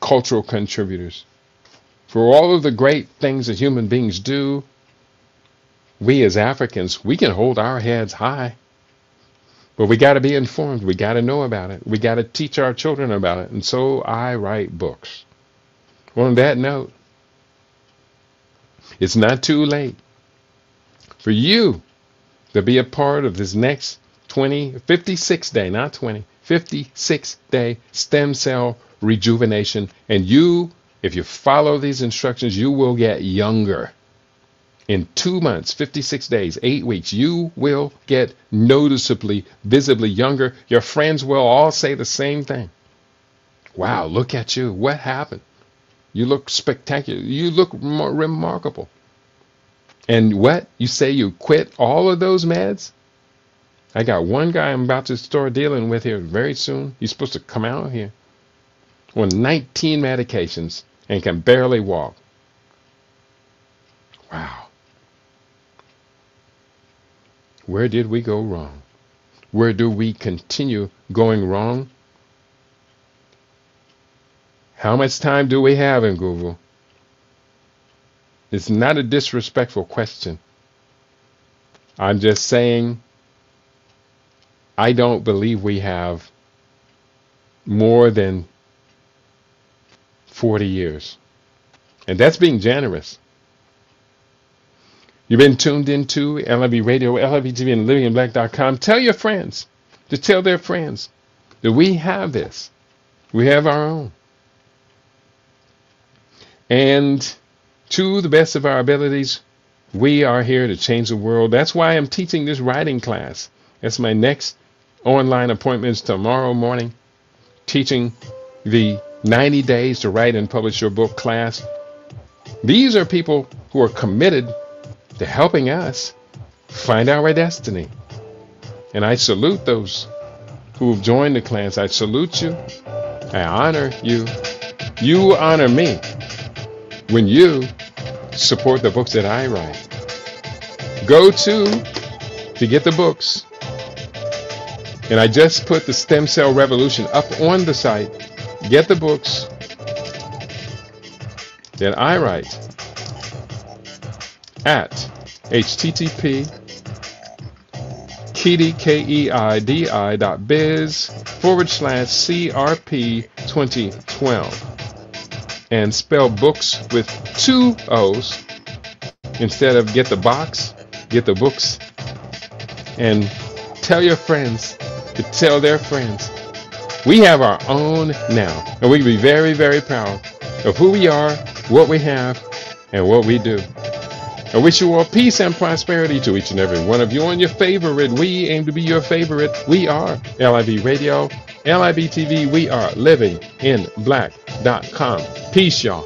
cultural contributors. For all of the great things that human beings do, we as Africans, we can hold our heads high. But we got to be informed. We got to know about it. We got to teach our children about it. And so I write books. On that note, it's not too late for you to be a part of this next 56 day, not 20, 56 day stem cell rejuvenation. And you, if you follow these instructions, you will get younger. In 2 months, 56 days, 8 weeks, you will get noticeably, visibly younger. Your friends will all say the same thing. Wow, look at you. What happened? You look spectacular. You look remarkable. And what? You say you quit all of those meds? I got one guy I'm about to start dealing with here very soon. He's supposed to come out here on 19 medications and can barely walk. Wow. Where did we go wrong? Where do we continue going wrong? How much time do we have in Google? It's not a disrespectful question. I'm just saying I don't believe we have more than 40 years. And that's being generous. You've been tuned into LIB Radio, LIB TV, and livinginblack.com. Tell your friends to tell their friends that we have this. We have our own. And to the best of our abilities, we are here to change the world. That's why I'm teaching this writing class. That's my next online appointments tomorrow morning, teaching the 90 days to write and publish your book class. These are people who are committed to helping us find our destiny. And I salute those who have joined the class. I salute you. I honor you. You honor me when you support the books that I write. Go to get the books. And I just put the Stem Cell Revolution up on the site. Get the books that I write at http keidi.biz/CRP 2012 and spell books with 2 O's instead of get the box. Get the books, and tell your friends to tell their friends. We have our own now, and we can be very, very proud of who we are, what we have, and what we do. I wish you all peace and prosperity to each and every one of you on your favorite. We aim to be your favorite. We are LIB Radio, LIB TV. We are livinginblack.com. Peace, y'all.